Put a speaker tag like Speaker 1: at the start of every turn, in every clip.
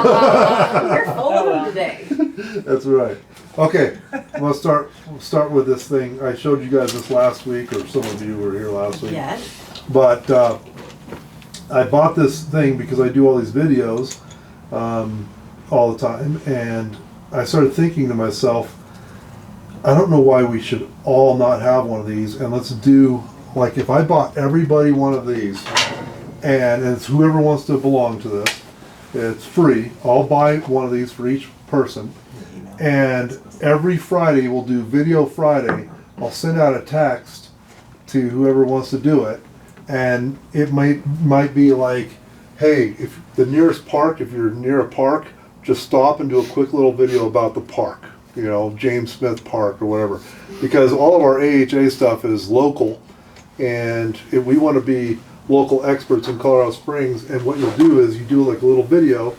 Speaker 1: You're full of them today.
Speaker 2: That's right. Okay, we'll start with this thing. I showed you guys this last week, or some of you were here last week.
Speaker 1: Yes.
Speaker 2: But I bought this thing because I do all these videos all the time, and I started thinking to myself, I don't know why we should all not have one of these, and let's do, like, if I bought everybody one of these, and it's whoever wants to belong to this, it's free. I'll buy one of these for each person, and every Friday we'll do Video Friday. I'll send out a text to whoever wants to do it, and it might be like, hey, if the nearest park, if you're near a park, just stop and do a quick little video about the park, you know, James Smith Park or whatever, because all of our AHA stuff is local, and if we want to be local experts in Colorado Springs, and what you'll do is you do like a little video,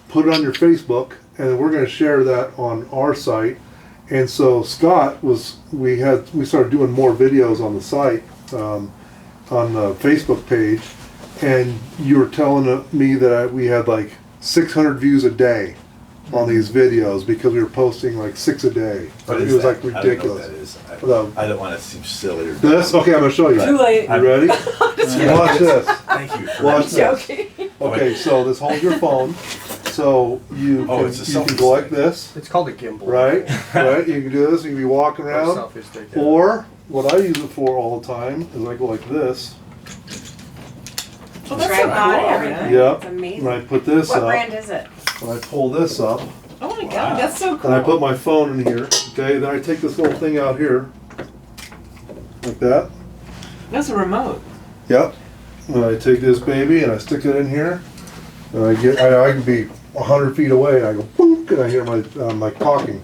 Speaker 2: put it on your Facebook, and we're going to share that on our site. And so Scott we started doing more videos on the site, on the Facebook page, and you were telling me that we had like 600 views a day on these videos because we were posting like 6 a day.
Speaker 3: What
Speaker 2: It
Speaker 3: is
Speaker 2: was
Speaker 3: that?
Speaker 2: like ridiculous.
Speaker 3: I don't know what that is. I don't want to seem silly or
Speaker 2: This? Okay, I'm going to show you.
Speaker 1: Too late.
Speaker 2: You ready? Watch this.
Speaker 3: Thank you for
Speaker 2: Watch
Speaker 3: that.
Speaker 2: this.
Speaker 1: Joking.
Speaker 2: Okay, so this holds your phone. So you can go like this,
Speaker 4: It's called a gimbal.
Speaker 2: right? Right? You can do this. You can be walking
Speaker 4: Or
Speaker 2: around.
Speaker 4: selfie stick, yeah.
Speaker 2: Or what I use it for all the time is I go like this.
Speaker 1: Oh, that's so cool. Everything.
Speaker 2: Yep.
Speaker 1: It's amazing.
Speaker 2: And I put this
Speaker 1: What
Speaker 2: up.
Speaker 1: brand is it?
Speaker 2: And I pull this up.
Speaker 1: Oh my god, that's so cool.
Speaker 2: And I put my phone in here. Okay. Then I take this little thing out here, like that.
Speaker 1: That's a remote.
Speaker 2: Yep. And I take this baby and I stick it in here. And I can be 100 feet away and I go boop, and I hear my talking.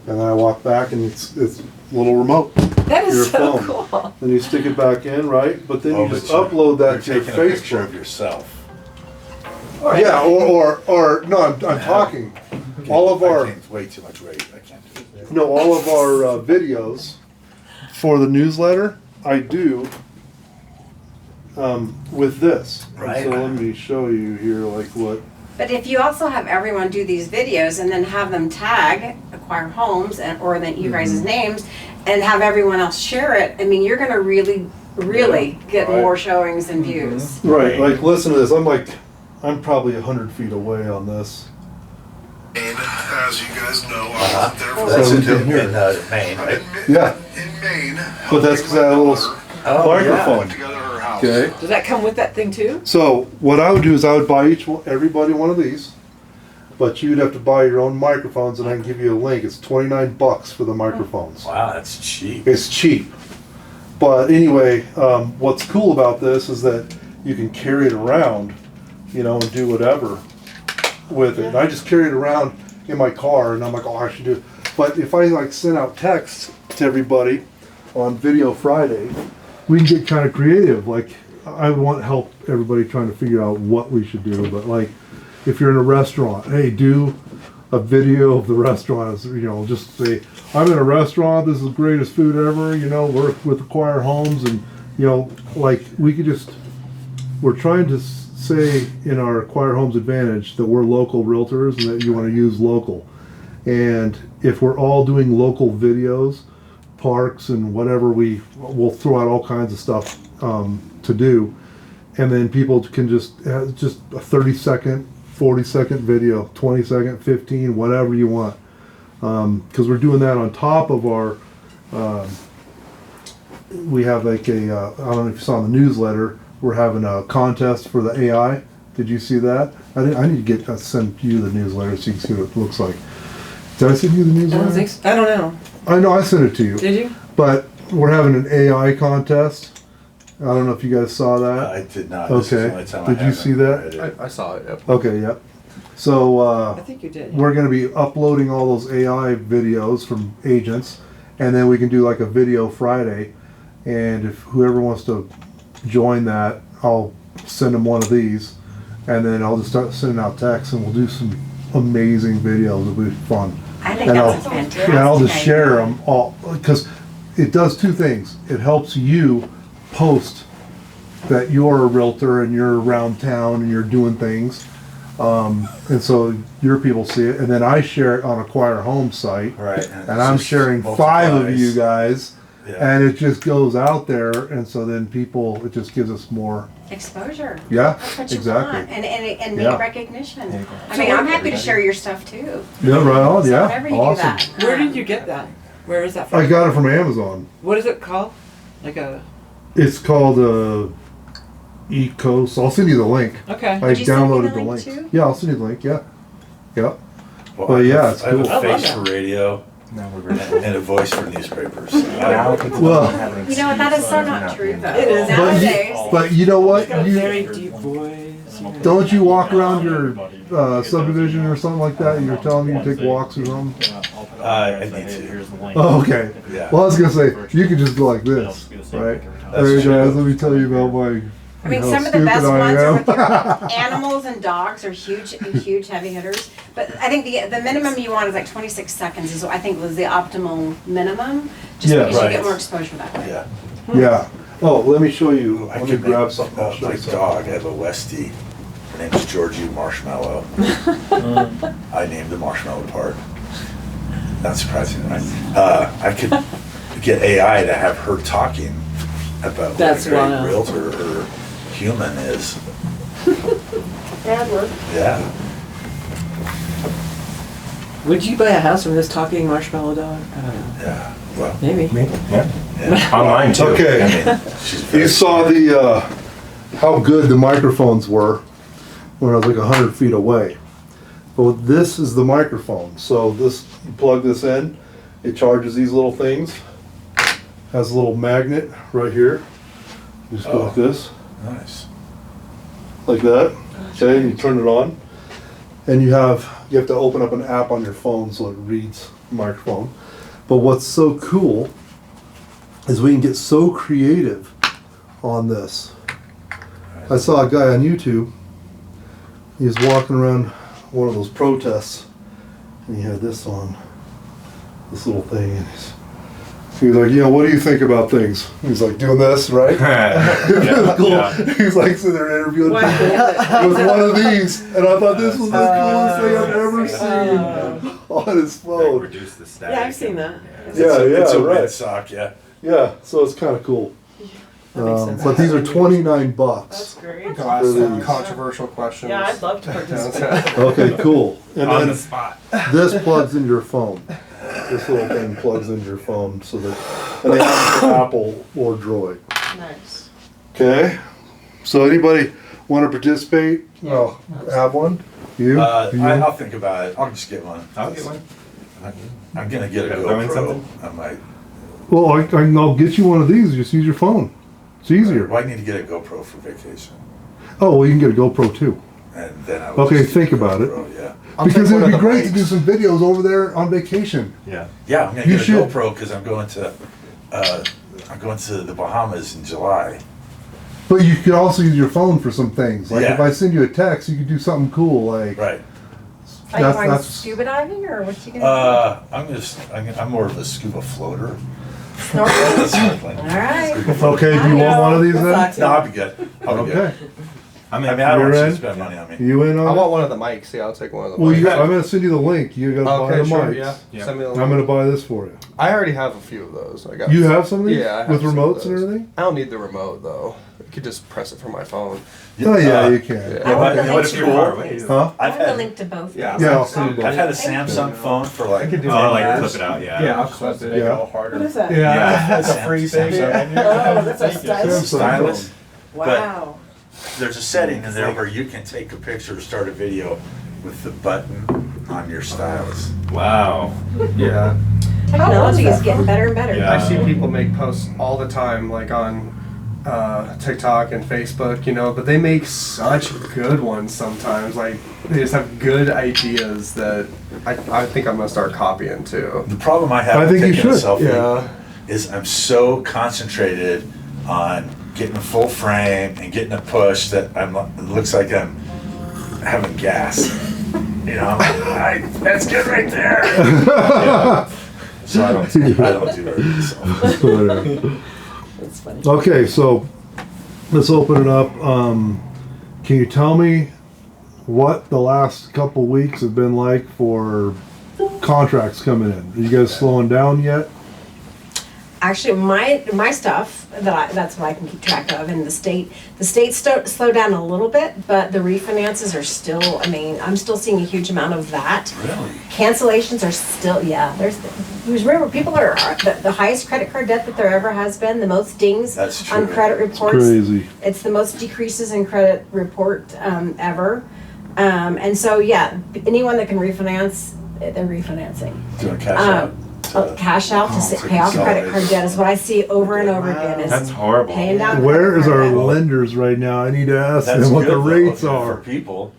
Speaker 2: And then I walk back and it's a little remote.
Speaker 1: That
Speaker 2: Your
Speaker 1: is so
Speaker 2: phone.
Speaker 1: cool.
Speaker 2: Then you stick it back in, right? But then you
Speaker 3: but
Speaker 2: just upload that to
Speaker 3: you're
Speaker 2: your
Speaker 3: taking a picture
Speaker 2: Facebook.
Speaker 3: of yourself.
Speaker 2: Yeah, or no, I'm talking. All of our
Speaker 3: It's way too much weight. I can't do it.
Speaker 2: no, all of our videos for the newsletter I do with this.
Speaker 3: Right.
Speaker 2: So let me show you here, like what.
Speaker 1: But if you also have everyone do these videos and then have them tag Acquire Homes or then you guys' names and have everyone else share it, I mean, you're gonna really get
Speaker 2: Right.
Speaker 1: more showings and views.
Speaker 2: Right, like listen to this. I'm probably 100 feet away on this.
Speaker 5: As you guys know, I was up there for
Speaker 3: That's
Speaker 2: So
Speaker 3: in,
Speaker 2: we can hear
Speaker 3: in Maine, right?
Speaker 2: Yeah,
Speaker 5: in Maine.
Speaker 2: but that's because I had a little microphone.
Speaker 5: Together her house.
Speaker 2: Okay.
Speaker 1: Does that come with that thing too?
Speaker 2: So what I would do is I would buy everybody one of these, but you'd have to buy your own microphones, and I can give you a link. It's $29 for the microphones.
Speaker 3: Wow, that's cheap.
Speaker 2: It's cheap. But anyway, what's cool about this is that you can carry it around, you know, and do whatever with it. And I just carry it around in my car, and I'm like, oh, I should do it. But if I like send out texts to everybody on Video Friday, we can get kind of creative. Like, I want help everybody trying to figure out what we should do. But like, if you're in a restaurant, hey, do a video of the restaurant. You know, just say, I'm in a restaurant. This is the greatest food ever. You know, work with Acquire Homes, and you know, like we could just. We're trying to say in our Acquire Homes Advantage that we're local realtors and that you want to use local. And if we're all doing local videos, parks and whatever, we'll throw out all kinds of stuff to do, and then people can just a 30-second, 40-second video, 20-second, 15, whatever you want, because we're doing that on top of our. We have like I don't know if you saw in the newsletter. We're having a contest for the AI. Did you see that? I need to send you the newsletter so you can see what it looks like. Did I send you the newsletter?
Speaker 1: I don't know.
Speaker 2: I know I sent it to you.
Speaker 1: Did you?
Speaker 2: But we're having an AI contest. I don't know if you guys saw that.
Speaker 3: I did not. This is the
Speaker 2: Okay.
Speaker 3: only time I
Speaker 2: Did you
Speaker 3: haven't
Speaker 2: see that?
Speaker 3: read it.
Speaker 4: I saw it, yep.
Speaker 2: Okay, yep. So
Speaker 1: I think you did.
Speaker 2: we're going to be uploading all those AI videos from agents, and then we can do like a Video Friday. And if whoever wants to join that, I'll send them one of these, and then I'll just start sending out texts, and we'll do some amazing videos. It'll be fun.
Speaker 1: I think
Speaker 2: And
Speaker 1: that's a
Speaker 2: I'll,
Speaker 1: fantastic
Speaker 2: and I'll just
Speaker 1: idea.
Speaker 2: share them all, because it does two things. It helps you post that you're a realtor and you're around town and you're doing things, And so your people see it, and then I share it on Acquire Home site,
Speaker 3: Right.
Speaker 2: and I'm sharing 5 of you guys,
Speaker 3: Yeah.
Speaker 2: and it just goes out there, and so then people, it just gives us more.
Speaker 1: Exposure.
Speaker 2: Yeah,
Speaker 1: That's what you
Speaker 2: exactly.
Speaker 1: want. And
Speaker 2: Yeah.
Speaker 1: need recognition.
Speaker 4: There you go.
Speaker 1: I mean, I'm happy to share your stuff too.
Speaker 2: Yeah, right on.
Speaker 1: So
Speaker 2: Yeah,
Speaker 1: whenever you do
Speaker 2: awesome.
Speaker 1: that.
Speaker 6: Where did you get that? Where is that from?
Speaker 2: I got it from Amazon.
Speaker 6: What is it called? Like a.
Speaker 2: It's called Ecos. I'll send you the link.
Speaker 6: Okay.
Speaker 2: I
Speaker 1: Would you send me
Speaker 2: downloaded
Speaker 1: the
Speaker 2: the
Speaker 1: link
Speaker 2: link.
Speaker 1: too?
Speaker 2: Yeah, I'll send you the link. Yeah, yeah.
Speaker 3: Well,
Speaker 2: But yeah, it's
Speaker 3: I have
Speaker 2: cool.
Speaker 3: a
Speaker 6: I love
Speaker 3: face
Speaker 6: that.
Speaker 3: for radio
Speaker 4: Now we're ready.
Speaker 3: and a voice for newspapers.
Speaker 4: Now people
Speaker 2: Well-
Speaker 4: don't have an
Speaker 1: You know what? That is so
Speaker 4: excuse
Speaker 1: not
Speaker 4: for
Speaker 1: true
Speaker 4: being
Speaker 1: though.
Speaker 6: It is.
Speaker 1: Nowadays.
Speaker 2: But you know what?
Speaker 6: It's got a
Speaker 2: You,
Speaker 6: very deep voice.
Speaker 2: don't you walk around your subdivision or something like that? You're telling me to take walks or something?
Speaker 3: I need to.
Speaker 2: Oh, okay.
Speaker 3: Yeah.
Speaker 2: Well, I was gonna say you could just go like this, right?
Speaker 3: That's
Speaker 2: Hey
Speaker 3: true.
Speaker 2: guys, let me tell you about my.
Speaker 1: I mean,
Speaker 2: how
Speaker 1: some of the
Speaker 2: stupid
Speaker 1: best
Speaker 2: I
Speaker 1: ones are
Speaker 2: am.
Speaker 1: with your animals and dogs are huge heavy hitters. But I think the minimum you want is like 26 seconds is what I think was the optimal minimum, just
Speaker 2: Yeah.
Speaker 1: because you
Speaker 3: Right.
Speaker 1: get more exposure that way.
Speaker 3: Yeah.
Speaker 2: Yeah. Oh, let me show you.
Speaker 3: I
Speaker 2: Let me
Speaker 3: could
Speaker 2: grab
Speaker 3: make
Speaker 2: something. I'll show
Speaker 3: my
Speaker 2: you something.
Speaker 3: dog. I have a Westie. Her name's Georgie Marshmallow. I named the marshmallow part. Not surprising, right? I could get AI to have her talking about what
Speaker 6: That's
Speaker 3: a great
Speaker 6: wild.
Speaker 3: realtor or human is.
Speaker 6: Bad work.
Speaker 3: Yeah.
Speaker 6: Would you buy a house from this talking marshmallow dog? I don't know.
Speaker 3: Yeah. Well,
Speaker 6: Maybe.
Speaker 4: Me? Yeah.
Speaker 3: yeah.
Speaker 4: Online too.
Speaker 3: I
Speaker 2: Okay.
Speaker 3: mean, she's very
Speaker 2: You saw the how good the microphones were when I was like 100 feet away. But this is the microphone. So this, you plug this in, it charges these little things. Has a little magnet right here. You just go like this,
Speaker 3: nice.
Speaker 2: like that. Okay, and you turn it on, and you have to open up an app on your phone so it reads the microphone. But what's so cool is we can get so creative on this. I saw a guy on YouTube. He was walking around one of those protests, and he had this on, this little thing. And he was like, you know, what do you think about things? He's like doing this, right?
Speaker 4: Yeah,
Speaker 2: Cool.
Speaker 4: yeah.
Speaker 2: He's like sitting there interviewing
Speaker 6: Wow.
Speaker 2: people. It was one of these, and I thought this was the coolest thing I've ever seen on his phone.
Speaker 4: Reduce the static.
Speaker 6: Yeah, I've seen that.
Speaker 2: Yeah,
Speaker 3: It's a
Speaker 2: right.
Speaker 3: windsock, yeah.
Speaker 2: Yeah, so it's kind of cool.
Speaker 6: That makes sense.
Speaker 2: But these are $29.
Speaker 6: That's great.
Speaker 7: Go ask some
Speaker 2: Really?
Speaker 7: controversial questions.
Speaker 6: Yeah, I'd love to participate.
Speaker 2: Okay, cool. And
Speaker 4: On the
Speaker 2: then
Speaker 4: spot.
Speaker 2: this plugs into your phone. This little thing plugs into your phone so that, and they have for Apple or Droid.
Speaker 6: Nice.
Speaker 2: Okay? So anybody want to participate? Oh, have one? You? You?
Speaker 3: I'll think about it. I'll just get one.
Speaker 4: I'll get one.
Speaker 3: I'm gonna get a
Speaker 4: Yeah, throw in
Speaker 3: GoPro.
Speaker 4: something?
Speaker 3: I might.
Speaker 2: Well, I'll get you one of these. Just use your phone. It's easier.
Speaker 3: Well, I need to get a GoPro for vacation,
Speaker 2: Oh, well, you can get a GoPro too.
Speaker 3: and then I will.
Speaker 2: Okay,
Speaker 3: just
Speaker 2: think
Speaker 3: get a
Speaker 2: about it.
Speaker 3: GoPro, Yeah.
Speaker 7: I'll
Speaker 2: Because
Speaker 7: take
Speaker 2: it
Speaker 7: one
Speaker 2: would be
Speaker 7: of the
Speaker 2: great to do
Speaker 7: mics.
Speaker 2: some videos over there on vacation.
Speaker 4: Yeah.
Speaker 3: Yeah, I'm gonna
Speaker 2: You
Speaker 3: get a
Speaker 2: should.
Speaker 3: GoPro because I'm going to the Bahamas in July.
Speaker 2: But you could also use your phone for some things. Like
Speaker 3: Yeah.
Speaker 2: if I send you a text, you could do something cool. Like
Speaker 3: Right.
Speaker 1: Are you
Speaker 2: That's-
Speaker 1: going
Speaker 2: that's-
Speaker 1: scuba diving or what you gonna
Speaker 3: I'm more of a scuba floater.
Speaker 1: do? Snorkeling?
Speaker 3: Snorkeling.
Speaker 1: All right.
Speaker 2: okay, do you want one of these then?
Speaker 6: Relax.
Speaker 3: No, I'll be good. I'll be
Speaker 2: Okay.
Speaker 3: good.
Speaker 4: I
Speaker 3: I
Speaker 4: mean,
Speaker 3: mean, I don't
Speaker 2: You're
Speaker 3: want you
Speaker 2: in?
Speaker 3: to spend money on me.
Speaker 2: You in
Speaker 7: I
Speaker 2: on
Speaker 7: want
Speaker 2: it?
Speaker 7: one of the mics. Yeah, I'll take one of the
Speaker 2: Well,
Speaker 7: mics.
Speaker 2: I'm gonna send you the link. You gotta buy the
Speaker 7: Okay, sure.
Speaker 2: mics.
Speaker 7: Yeah.
Speaker 4: Yeah.
Speaker 7: Send me the
Speaker 2: I'm
Speaker 7: link.
Speaker 2: gonna buy this for you.
Speaker 7: I already have a few of those. I got.
Speaker 2: You have some of these?
Speaker 7: Yeah, I have
Speaker 2: With
Speaker 7: some of
Speaker 2: remotes and
Speaker 7: those.
Speaker 2: everything?
Speaker 7: I don't need the remote though. I could just press it from my phone.
Speaker 2: Oh yeah,
Speaker 3: Uh,
Speaker 2: you can.
Speaker 7: yeah.
Speaker 1: I
Speaker 3: Yeah,
Speaker 1: want the
Speaker 3: what
Speaker 1: link
Speaker 3: if
Speaker 1: to
Speaker 3: you're
Speaker 1: both.
Speaker 4: far away?
Speaker 2: Huh?
Speaker 1: I
Speaker 3: I've
Speaker 1: want the
Speaker 3: had
Speaker 1: link to both.
Speaker 7: Yeah.
Speaker 2: Yeah, I'll send you
Speaker 3: I've had a
Speaker 2: both.
Speaker 3: Samsung phone for like.
Speaker 7: I could do
Speaker 4: Oh, like
Speaker 7: that.
Speaker 4: clip it out, yeah.
Speaker 7: Yeah, I'll clip it.
Speaker 2: Yeah.
Speaker 7: harder.
Speaker 6: What is that?
Speaker 4: Yeah.
Speaker 7: It's a free thing.
Speaker 6: Oh, that's a stylus.
Speaker 2: Samsung
Speaker 3: Stylus.
Speaker 6: Wow.
Speaker 3: There's a setting in there where you can take a picture or start a video with the button on your stylus.
Speaker 4: Wow.
Speaker 7: Yeah.
Speaker 1: Technology is getting better and better.
Speaker 4: Yeah.
Speaker 7: I see people make posts all the time, like on TikTok and Facebook, you know, but they make such good ones sometimes. Like, they just have good ideas that I think I'm gonna start copying too.
Speaker 3: The problem I have
Speaker 2: I
Speaker 3: with
Speaker 2: think you
Speaker 3: taking a
Speaker 2: should.
Speaker 3: selfie
Speaker 7: Yeah.
Speaker 3: is I'm so concentrated on getting a full frame and getting a push that it looks like I'm having gas. You know, that's good right there. Yeah. So I don't do very good selfies.
Speaker 6: That's funny.
Speaker 2: Okay, so let's open it up. Can you tell me what the last couple weeks have been like for contracts coming in. Are you guys slowing down yet?
Speaker 1: Actually, my stuff that's what I can keep track of, and the state slowed down a little bit, but the refinances are still. I mean, I'm still seeing a huge amount of that.
Speaker 3: Really?
Speaker 1: Cancellations are still, yeah. There's remember people are the highest credit card debt that there ever has been, the most dings
Speaker 3: That's
Speaker 1: on
Speaker 3: true.
Speaker 1: credit reports.
Speaker 2: Crazy.
Speaker 1: It's the most decreases in credit report ever, and so yeah, anyone that can refinance, they're refinancing.
Speaker 3: Doing cash out.
Speaker 1: Cash out to pay off credit card debt is what I see over and over again. Is
Speaker 4: That's horrible.
Speaker 1: paying down.
Speaker 2: Where
Speaker 1: credit
Speaker 2: is
Speaker 1: card
Speaker 2: our
Speaker 1: debt.
Speaker 2: lenders right now? I need to ask
Speaker 3: That's
Speaker 2: them what
Speaker 3: good,
Speaker 2: the
Speaker 3: though,
Speaker 2: rates
Speaker 3: for
Speaker 2: are.
Speaker 3: people.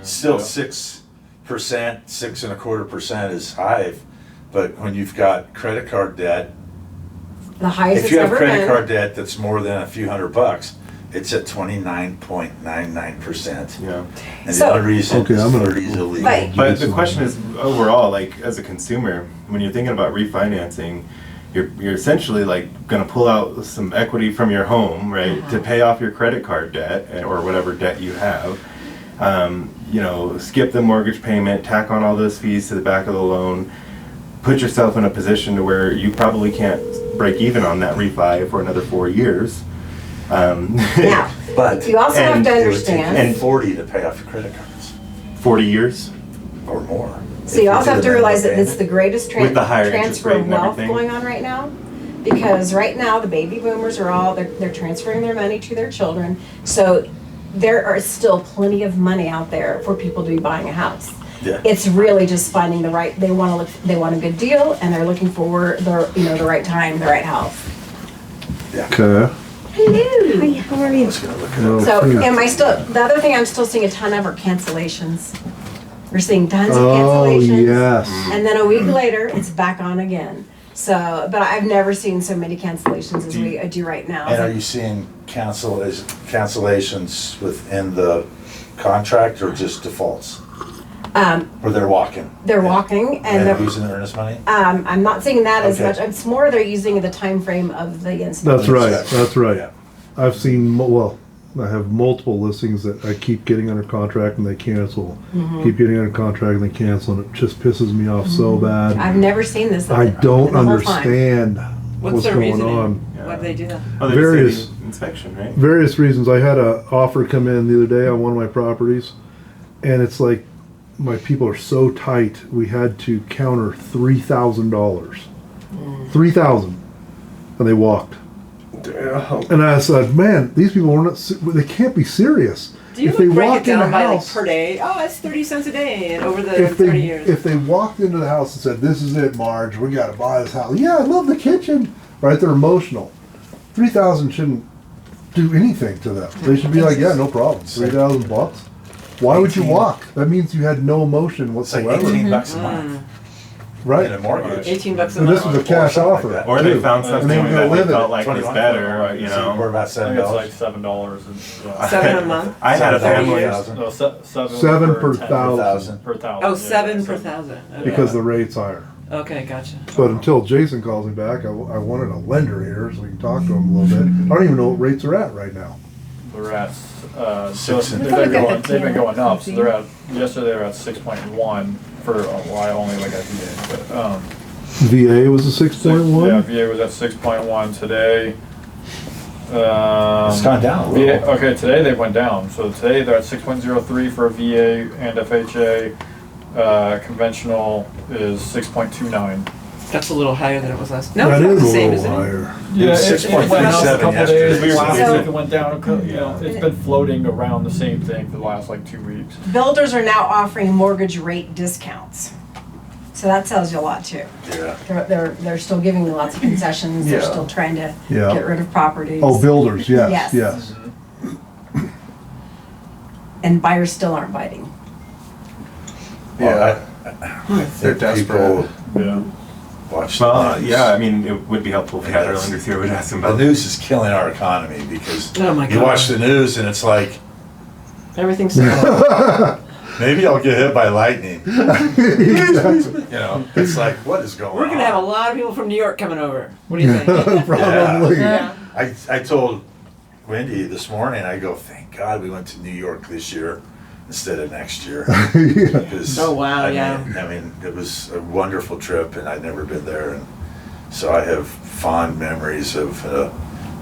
Speaker 3: Still 6%, 6.25% is high, but when you've got credit card debt,
Speaker 1: The highest
Speaker 3: if
Speaker 1: it's
Speaker 3: you have
Speaker 1: ever
Speaker 3: credit
Speaker 1: been.
Speaker 3: card debt that's more than a few $100, it's at 29.99%.
Speaker 4: Yeah.
Speaker 3: And
Speaker 1: So-
Speaker 3: the only reason
Speaker 2: Okay, I'm
Speaker 3: is
Speaker 2: gonna-
Speaker 3: 30 is illegal.
Speaker 1: Right.
Speaker 4: But the question is, overall, like, as a consumer, when you're thinking about refinancing, you're essentially like gonna pull out some equity from your home, right, to pay off your credit card debt or whatever debt you have. You know, skip the mortgage payment, tack on all those fees to the back of the loan, put yourself in a position to where you probably can't break even on that refi for another 4 years.
Speaker 1: Now,
Speaker 3: But
Speaker 1: you also have
Speaker 4: and
Speaker 1: to
Speaker 3: it would take
Speaker 1: understand.
Speaker 3: you 40 to pay off your credit cards
Speaker 4: 40 years?
Speaker 3: or more.
Speaker 1: So you also have to realize that it's the greatest
Speaker 4: With the higher interest
Speaker 1: transfer
Speaker 4: rate
Speaker 1: of
Speaker 4: and
Speaker 1: wealth
Speaker 4: everything.
Speaker 1: going on right now. Because right now, the baby boomers are all, they're transferring their money to their children. So there are still plenty of money out there for people to be buying a house.
Speaker 3: Yeah.
Speaker 1: It's really just finding the right, they want a good deal, and they're looking for the right time, the right house.
Speaker 2: Okay.
Speaker 1: Hello. How are you?
Speaker 3: I was gonna look it
Speaker 2: No.
Speaker 3: up.
Speaker 1: So the other thing I'm still seeing a ton of are cancellations. We're seeing tons of
Speaker 2: Oh,
Speaker 1: cancellations.
Speaker 2: yes.
Speaker 1: And then a week later, it's back on again. So, but I've never seen so many cancellations as I do right now.
Speaker 3: And are you seeing cancellations within the contract or just defaults? Or they're walking?
Speaker 1: They're walking and
Speaker 3: And
Speaker 1: they're,
Speaker 3: using the earnest money?
Speaker 1: I'm not seeing that as
Speaker 3: Okay.
Speaker 1: much. It's more they're using the time frame of the incident.
Speaker 2: That's right. That's right.
Speaker 3: Yeah.
Speaker 2: I've seen, well, I have multiple listings that I keep getting under contract and they cancel. Keep getting under contract and they cancel, and it just pisses me off so bad.
Speaker 1: I've never seen this.
Speaker 2: I don't
Speaker 1: the whole time.
Speaker 2: understand what's
Speaker 6: their
Speaker 2: going
Speaker 6: reasoning?
Speaker 2: on.
Speaker 6: Why'd they do that?
Speaker 4: Oh, they
Speaker 2: Various-
Speaker 4: just did the inspection, right?
Speaker 2: Various reasons. I had a offer come in the other day on one of my properties, and it's like my people are so tight. We had to counter $3,000, $3,000, and they walked.
Speaker 7: Damn.
Speaker 2: And I said, "Man, these people are not. They can't be serious.
Speaker 6: Do you
Speaker 2: if they
Speaker 6: break it
Speaker 2: walked in the
Speaker 6: down by like
Speaker 2: house,
Speaker 6: per day? Oh, that's 30 cents a day, and over the
Speaker 2: if
Speaker 6: 30
Speaker 2: they
Speaker 6: years.
Speaker 2: if they walked into the house and said, "This is it, Marge. We got to buy this house." Yeah, I love the kitchen. Right? They're emotional. 3,000 shouldn't do anything to them. They should be like, "Yeah, no problem. $3,000. Why would you
Speaker 3: 18.
Speaker 2: walk? That means you had no emotion
Speaker 3: It's like
Speaker 2: whatsoever."
Speaker 3: 18 bucks a month
Speaker 2: Right?
Speaker 3: in a mortgage.
Speaker 6: 18 bucks a
Speaker 2: And this
Speaker 6: month.
Speaker 2: was a cash
Speaker 3: something like
Speaker 2: offer.
Speaker 3: that.
Speaker 4: Or they
Speaker 2: too.
Speaker 4: found
Speaker 2: And
Speaker 4: something
Speaker 2: they were gonna
Speaker 4: that they
Speaker 2: live
Speaker 4: felt
Speaker 2: it.
Speaker 4: like was
Speaker 3: 21.
Speaker 4: better, you
Speaker 3: We're
Speaker 4: know.
Speaker 3: about
Speaker 8: I think it's
Speaker 3: $7.
Speaker 8: like $7 and yeah.
Speaker 6: 7 a month?
Speaker 4: I had a family.
Speaker 3: 7,000.
Speaker 8: No, seven,
Speaker 2: Seven per
Speaker 8: 10
Speaker 2: thousand.
Speaker 8: Per thousand.
Speaker 6: Oh,
Speaker 8: yeah,
Speaker 6: 7 per
Speaker 8: so-
Speaker 6: thousand. Okay.
Speaker 2: Because the rate's higher.
Speaker 6: Okay, gotcha.
Speaker 2: But until Jason calls me back, I wanted a lender here so we can talk to him a little bit. I don't even know what rates are at right now.
Speaker 8: They're at,
Speaker 3: Six
Speaker 8: they've
Speaker 3: and-
Speaker 8: they've been going up, so they're at, yesterday they were at 6.1 for, well, I only look at VA, but,
Speaker 2: VA was a
Speaker 8: yeah,
Speaker 2: 6.1?
Speaker 8: VA was at 6.1 today.
Speaker 3: It's gone down a
Speaker 8: VA,
Speaker 3: little.
Speaker 8: okay, today they went down, so today they're at 6.03 for VA and FHA. Conventional is 6.29.
Speaker 6: That's a little higher than it was last. No,
Speaker 2: That
Speaker 6: it's not
Speaker 2: is
Speaker 6: the
Speaker 2: a
Speaker 6: same,
Speaker 2: little
Speaker 6: isn't it?
Speaker 2: higher.
Speaker 8: Yeah,
Speaker 3: was
Speaker 8: it went up a
Speaker 3: 6.37
Speaker 8: couple
Speaker 3: yesterday.
Speaker 8: days, we were
Speaker 3: Wow.
Speaker 8: seeing
Speaker 1: So-
Speaker 8: it went down, you know, it's been floating around the same thing for the last like 2 weeks.
Speaker 1: Builders are now offering mortgage rate discounts. So that tells you a lot too.
Speaker 3: Yeah.
Speaker 1: They're still giving you lots of concessions. They're
Speaker 2: Yeah.
Speaker 1: still trying to
Speaker 2: Yeah.
Speaker 1: get rid of properties.
Speaker 2: Oh, builders, yes,
Speaker 1: Yes.
Speaker 2: yes.
Speaker 1: And buyers still aren't biting.
Speaker 3: Yeah.
Speaker 7: They're
Speaker 3: People
Speaker 8: Yeah.
Speaker 3: watch the
Speaker 4: Well,
Speaker 3: news.
Speaker 4: yeah, I mean, it would be helpful if we had our lenders here. We'd ask them
Speaker 3: The
Speaker 4: about
Speaker 3: news is killing our economy because
Speaker 6: Oh my
Speaker 3: you
Speaker 6: God.
Speaker 3: watch the news and it's like,
Speaker 6: Everything's so
Speaker 3: maybe I'll get hit by lightning. You know, it's like, what is going on?
Speaker 6: We're gonna have a lot of people from New York coming over. What do you think?
Speaker 2: Probably.
Speaker 6: Yeah.
Speaker 3: I told Wendy this morning, I go, thank God we went to New York this year instead of next year.
Speaker 2: Yeah.
Speaker 3: 'Cause,
Speaker 6: Oh, wow,
Speaker 3: I mean-
Speaker 6: yeah.
Speaker 3: I mean, it was a wonderful trip, and I'd never been there, and so I have fond memories of an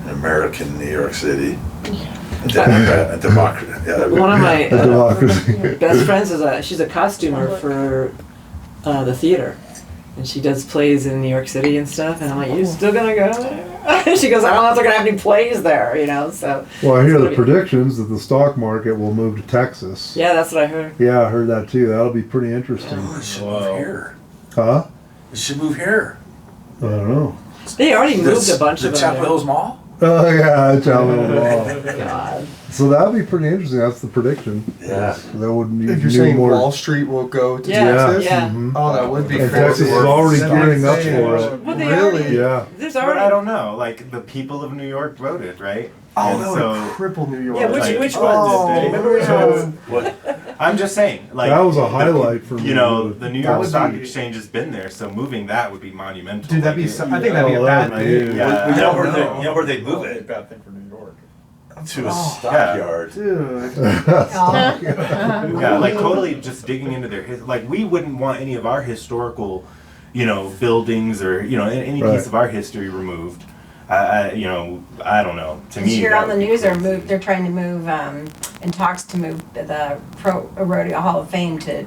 Speaker 3: American New York City. A Democrat, a democracy. Yeah,
Speaker 6: One of my
Speaker 2: A democracy.
Speaker 6: best friends she's a costumer for the theater, and she does plays in New York City and stuff. And I'm like, you still gonna go there? She goes, I don't know if they're gonna have any plays there, you know. So
Speaker 2: Well, I hear
Speaker 6: It's
Speaker 2: the
Speaker 6: gonna be-
Speaker 2: predictions that the stock market will move to Texas.
Speaker 6: yeah, that's what I heard.
Speaker 2: Yeah, I heard that too. That'll be pretty interesting.
Speaker 3: Oh, it should move here.
Speaker 2: Huh?
Speaker 3: It should move here.
Speaker 2: I don't know.
Speaker 6: They already moved
Speaker 3: The-
Speaker 6: a bunch
Speaker 3: the
Speaker 6: of them.
Speaker 3: Chapel
Speaker 6: there.
Speaker 3: Hills Mall.
Speaker 2: Oh yeah, Chapel Mall.
Speaker 6: God.
Speaker 2: So that'll be pretty interesting. That's the prediction.
Speaker 3: Yeah.
Speaker 2: That would need
Speaker 7: If you're
Speaker 2: need
Speaker 7: saying
Speaker 2: more.
Speaker 7: Wall Street will go to
Speaker 6: Yeah,
Speaker 7: Texas,
Speaker 6: yeah.
Speaker 2: Mhm.
Speaker 7: oh, that would be
Speaker 2: And
Speaker 7: crazy.
Speaker 2: Texas is already gearing up for it.
Speaker 6: Well, they
Speaker 7: Really?
Speaker 6: already,
Speaker 2: Yeah.
Speaker 6: There's
Speaker 4: But
Speaker 6: already.
Speaker 4: I don't know. Like the people of New York voted, right?
Speaker 7: Oh,
Speaker 4: And
Speaker 7: that would
Speaker 4: so
Speaker 7: cripple New York.
Speaker 6: Yeah, which
Speaker 4: like,
Speaker 6: which
Speaker 4: oh,
Speaker 6: ones?
Speaker 4: did they?
Speaker 6: Remember which
Speaker 7: So-
Speaker 6: ones?
Speaker 3: What?
Speaker 4: I'm just saying, like
Speaker 2: That was a
Speaker 4: the
Speaker 2: highlight for me.
Speaker 4: You know, the New
Speaker 7: That
Speaker 4: York
Speaker 7: would
Speaker 4: Stock
Speaker 7: be-
Speaker 4: Exchange has been there, so moving that would be monumental.
Speaker 7: Dude, that'd be.
Speaker 4: Like,
Speaker 7: So, I think that'd be a
Speaker 2: Oh,
Speaker 7: bad
Speaker 2: that'd
Speaker 7: thing.
Speaker 2: be-
Speaker 4: Yeah.
Speaker 3: You know where
Speaker 7: don't
Speaker 3: they,
Speaker 7: know.
Speaker 3: you know where they move
Speaker 8: Probably a
Speaker 3: it?
Speaker 8: bad thing for New York.
Speaker 3: To a
Speaker 7: Oh.
Speaker 3: stockyard.
Speaker 7: Dude.
Speaker 4: Yeah, like totally just digging into their like we wouldn't want any of our historical, you know, buildings or you know any
Speaker 2: Right.
Speaker 4: piece of our history removed. You know, I don't know. To
Speaker 1: Did
Speaker 4: me,
Speaker 1: you hear
Speaker 4: that
Speaker 1: on the
Speaker 4: would be
Speaker 1: news
Speaker 4: crazy.
Speaker 1: they're trying to move, in talks to move the Pro Rodeo Hall of Fame to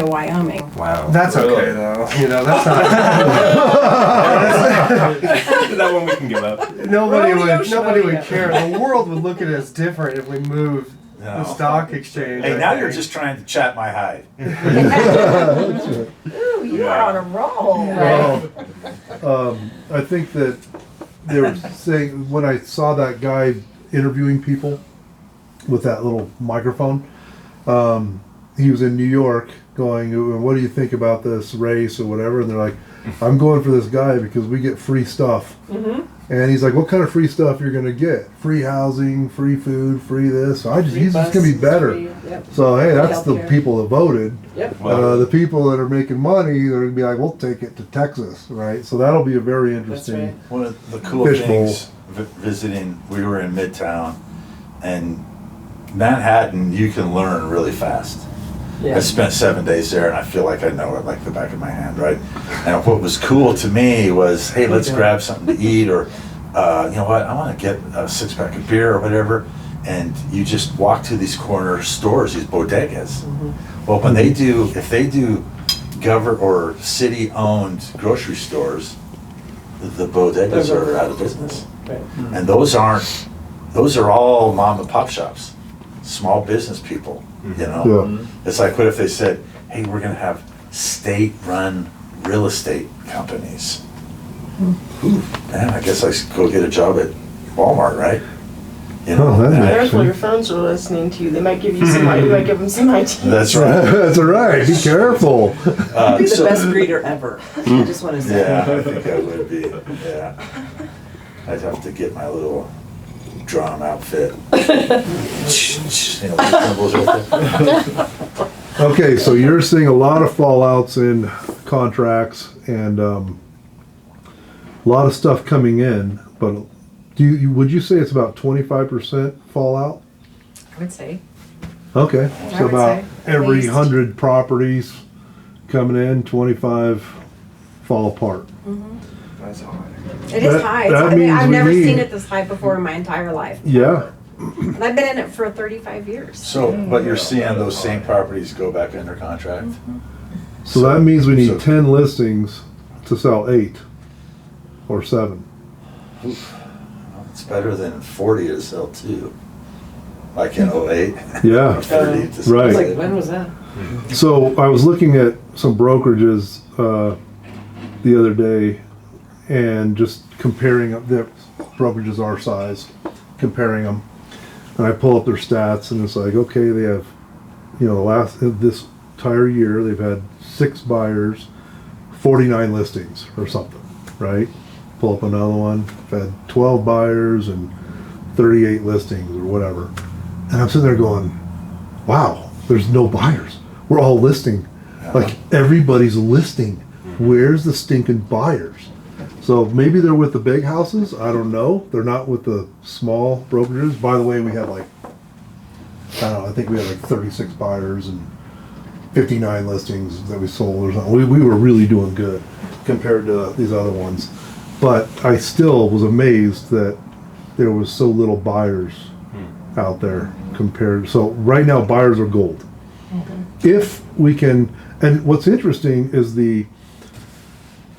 Speaker 1: Wyoming.
Speaker 4: Wow.
Speaker 7: That's
Speaker 8: Really?
Speaker 7: okay though. You know, that's not.
Speaker 4: That one we can give up.
Speaker 7: nobody
Speaker 6: Rodeo
Speaker 7: would. Nobody would
Speaker 6: Shimoda.
Speaker 7: care. The world would look at it as different if we moved
Speaker 3: No.
Speaker 7: the stock exchange.
Speaker 3: Hey,
Speaker 7: I
Speaker 3: now
Speaker 7: think.
Speaker 3: you're just trying to chat my hide.
Speaker 1: Ooh, you are on a roll.
Speaker 2: I think that they were saying when I saw that guy interviewing people with that little microphone, he was in New York going, "What do you think about this race or whatever?" And they're like, "I'm going for this guy because we get free stuff." And he's like, "What kind of free stuff you're gonna get? Free housing, free food, free this." He's just gonna be better.
Speaker 6: Yep.
Speaker 2: So hey, that's the
Speaker 6: Healthcare.
Speaker 2: people that voted.
Speaker 6: Yep.
Speaker 2: The people that are making money, they're gonna be like, "We'll take it to Texas," right? So that'll be a very interesting.
Speaker 6: right.
Speaker 3: One of the cool
Speaker 2: Fishbowl.
Speaker 3: things visiting, we were in Midtown, and Manhattan, you can learn really fast.
Speaker 6: Yeah.
Speaker 3: I spent 7 days there, and I feel like I know it like the back of my hand, right? And what was cool to me was, hey, let's grab something to eat, or you know what, I want to get a 6-pack of beer or whatever. And you just walk to these corner stores, these bodegas. Well, when they do, if they do or city-owned grocery stores, the bodegas are out of business.
Speaker 6: Right.
Speaker 3: And those are all mom and pop shops, small business people, you know?
Speaker 2: Yeah.
Speaker 3: It's like, what if they said, hey, we're gonna have state-run real estate companies? Ooh, man, I guess I should go get a job at Walmart, right? You know,
Speaker 2: Oh, that'd
Speaker 3: and
Speaker 2: be
Speaker 3: I-
Speaker 9: Careful, your friends are listening to you. They might give you some. You might give them some ideas.
Speaker 3: that's right.
Speaker 2: That's all right. Be careful.
Speaker 6: You'd be the
Speaker 3: So-
Speaker 6: best breeder ever. I just want to say.
Speaker 3: Yeah, I think I would be, yeah. I'd have to get my little drum outfit. You know, the cymbals right there.
Speaker 2: Okay, so you're seeing a lot of fallouts in contracts and a lot of stuff coming in, but would you say it's about 25% fallout?
Speaker 1: I would say.
Speaker 2: Okay,
Speaker 1: I
Speaker 2: so
Speaker 1: would
Speaker 2: about
Speaker 1: say, at
Speaker 2: every
Speaker 1: least.
Speaker 2: 100 properties coming in, 25 fall apart.
Speaker 7: That's hard.
Speaker 1: It is
Speaker 2: That-
Speaker 1: high.
Speaker 2: that
Speaker 1: I mean,
Speaker 2: means
Speaker 1: I've
Speaker 2: we
Speaker 1: never
Speaker 2: need-
Speaker 1: seen it this high before in my entire life.
Speaker 2: Yeah,
Speaker 1: And I've been in it for 35 years.
Speaker 3: So, but you're seeing those same properties go back under contract?
Speaker 2: so that means we need
Speaker 3: So-
Speaker 2: 10 listings to sell 8 or 7.
Speaker 3: It's better than 40 to sell 2. Like in 08.
Speaker 2: Yeah.
Speaker 3: 30 to sell
Speaker 2: Right.
Speaker 6: It's like,
Speaker 3: 8.
Speaker 6: when was that?
Speaker 2: So I was looking at some brokerages the other day and just comparing up the brokerages our size, comparing them. And I pull up their stats and it's like, okay, they have, you know, this entire year they've had 6 buyers, 49 listings or something, right? Pull up another one, they've had 12 buyers and 38 listings or whatever. And I'm sitting there going, wow, there's no buyers. We're all listing. Like everybody's listing. Where's the stinking buyers? So maybe they're with the big houses. I don't know. They're not with the small brokerages. By the way, we have like don't know, I think we had like 36 buyers and 59 listings that we sold or something. We were really doing good compared to these other ones. But I still was amazed that there was so little buyers out there compared. So right now buyers are gold. If we can, and what's interesting is the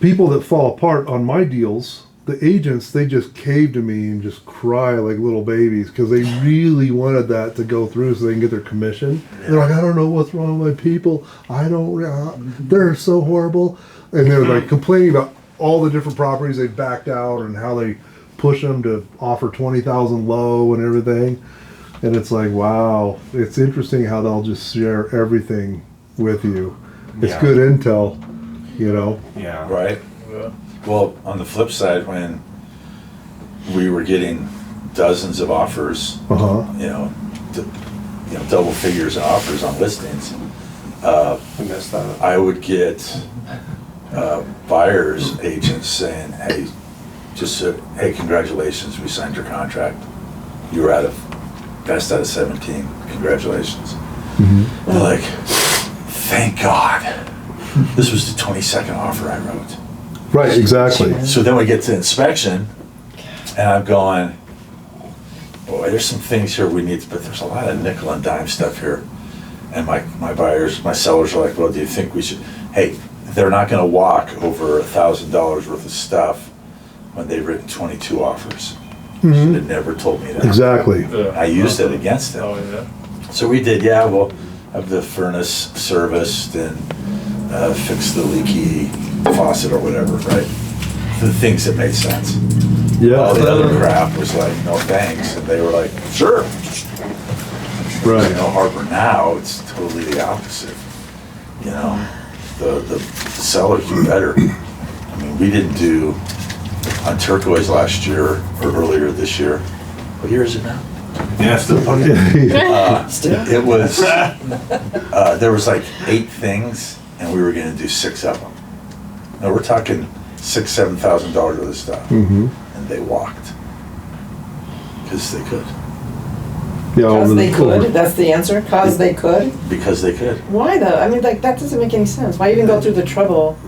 Speaker 2: people that fall apart on my deals, the agents, they just cave to me and just cry like little babies because they really wanted that to go through so they can get their commission. They're like, I don't know what's wrong with my people. I don't, they're so horrible. And they're like complaining about all the different properties they backed out and how they push them to offer 20,000 low and everything. And it's like, wow, it's interesting how they'll just share everything with you. It's
Speaker 4: Yeah.
Speaker 2: good intel, you know?
Speaker 4: Yeah.
Speaker 3: Right? Well, on the flip side, when we were getting dozens of offers,
Speaker 2: Uh-huh.
Speaker 3: Double figures of offers on listings,
Speaker 7: I missed that.
Speaker 3: I would get buyers agents saying, "Hey, hey, congratulations, we signed your contract. You were best out of 17. Congratulations." They're like, "Thank God, this was the 22nd offer I wrote."
Speaker 2: Right, exactly.
Speaker 3: So then we get to inspection, and I'm going, boy, there's some things here we need to, but there's a lot of nickel and dime stuff here. And my buyers, my sellers are like, well, do you think we should, hey, they're not gonna walk over $1,000 worth of stuff when they've written 22 offers. Should have never told me that.
Speaker 2: Exactly.
Speaker 3: I used it against them.
Speaker 8: Oh, yeah.
Speaker 3: So we did, yeah, we'll have the furnace serviced and fix the leaky faucet or whatever, right? The things that made sense. All the other
Speaker 2: Yeah.
Speaker 3: crap was like, no thanks, and they were like, sure.
Speaker 2: Right.
Speaker 3: You know, Harbor now, it's totally the opposite. You know, the sellers do better. I mean, we didn't do on Turquoise last year or earlier this year. What year is it now?
Speaker 4: Yeah, still
Speaker 3: It was, there was like 8 things, and we were gonna do 6 of them. No, we're talking $6,000, $7,000 worth of stuff,
Speaker 2: Mm-hmm.
Speaker 3: and they walked because they could,
Speaker 2: Yeah,
Speaker 6: Cause
Speaker 2: over
Speaker 6: they
Speaker 2: the
Speaker 6: could, that's the answer, cause they could?
Speaker 3: because they could.
Speaker 6: Why though? I mean, like, that doesn't make any sense. Why even go through the trouble?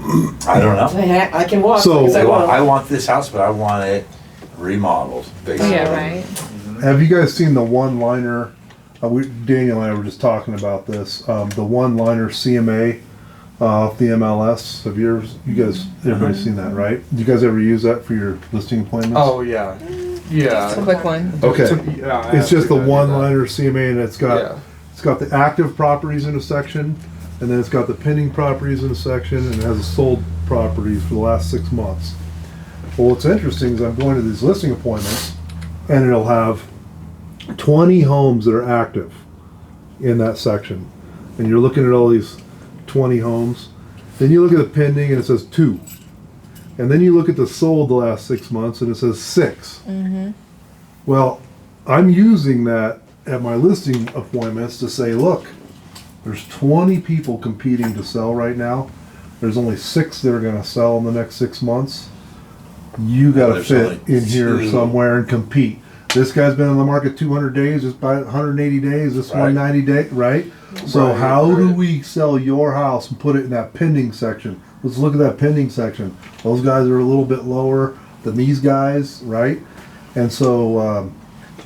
Speaker 3: I don't know.
Speaker 6: I can walk
Speaker 2: So-
Speaker 6: because I
Speaker 3: I
Speaker 6: want.
Speaker 3: want this house, but I want it remodeled, basically.
Speaker 10: Yeah, right.
Speaker 2: Have you guys seen the one-liner? Daniel and I were just talking about this. The one-liner CMA off the MLS. Have you guys, everybody's seen that, right? Do you guys ever use that for your listing appointments?
Speaker 7: Oh yeah, yeah.
Speaker 10: It's a quick one.
Speaker 2: Okay.
Speaker 7: Yeah, I
Speaker 2: It's just the
Speaker 7: actually gotta do
Speaker 2: one-liner CMA, and it's got
Speaker 7: Yeah.
Speaker 2: it's got the active properties in a section, and then it's got the pending properties in a section, and it has the sold properties for the last 6 months. Well, what's interesting is I'm going to these listing appointments, and it'll have 20 homes that are active in that section, and you're looking at all these 20 homes. Then you look at the pending, and it says 2. And then you look at the sold the last 6 months, and it says 6. Well, I'm using that at my listing appointments to say, look, there's 20 people competing to sell right now. There's only 6 that are gonna sell in the next 6 months. You gotta
Speaker 3: There's
Speaker 2: fit
Speaker 3: only
Speaker 2: in here
Speaker 3: 2.
Speaker 2: somewhere and compete. This guy's been on the market 200 days, this by 180 days, this
Speaker 3: Right.
Speaker 2: one 90 day, right? So
Speaker 7: Right,
Speaker 2: how do
Speaker 7: right.
Speaker 2: we sell your house and put it in that pending section? Let's look at that pending section. Those guys are a little bit lower than these guys, right? And so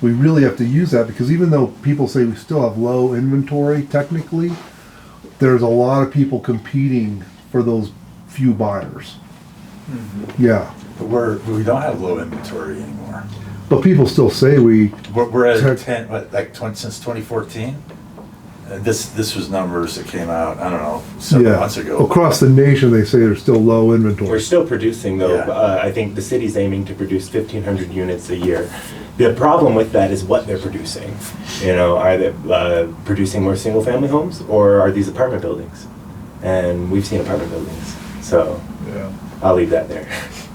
Speaker 2: we really have to use that because even though people say we still have low inventory, technically, there's a lot of people competing for those few buyers. Yeah,
Speaker 3: But we don't have low inventory anymore.
Speaker 2: but people still say we.
Speaker 3: We're at
Speaker 2: Tech-
Speaker 3: 10, since 2014? And this was numbers that came out, I don't know, several
Speaker 2: Yeah,
Speaker 3: months ago.
Speaker 2: across the nation, they say there's still low
Speaker 11: We're
Speaker 2: inventory.
Speaker 11: still producing though.
Speaker 3: Yeah.
Speaker 11: I think the city's aiming to produce 1,500 units a year. The problem with that is what they're producing. You know, are they producing more single-family homes or are these apartment buildings? And we've seen apartment buildings, so
Speaker 8: Yeah.
Speaker 11: I'll leave that there.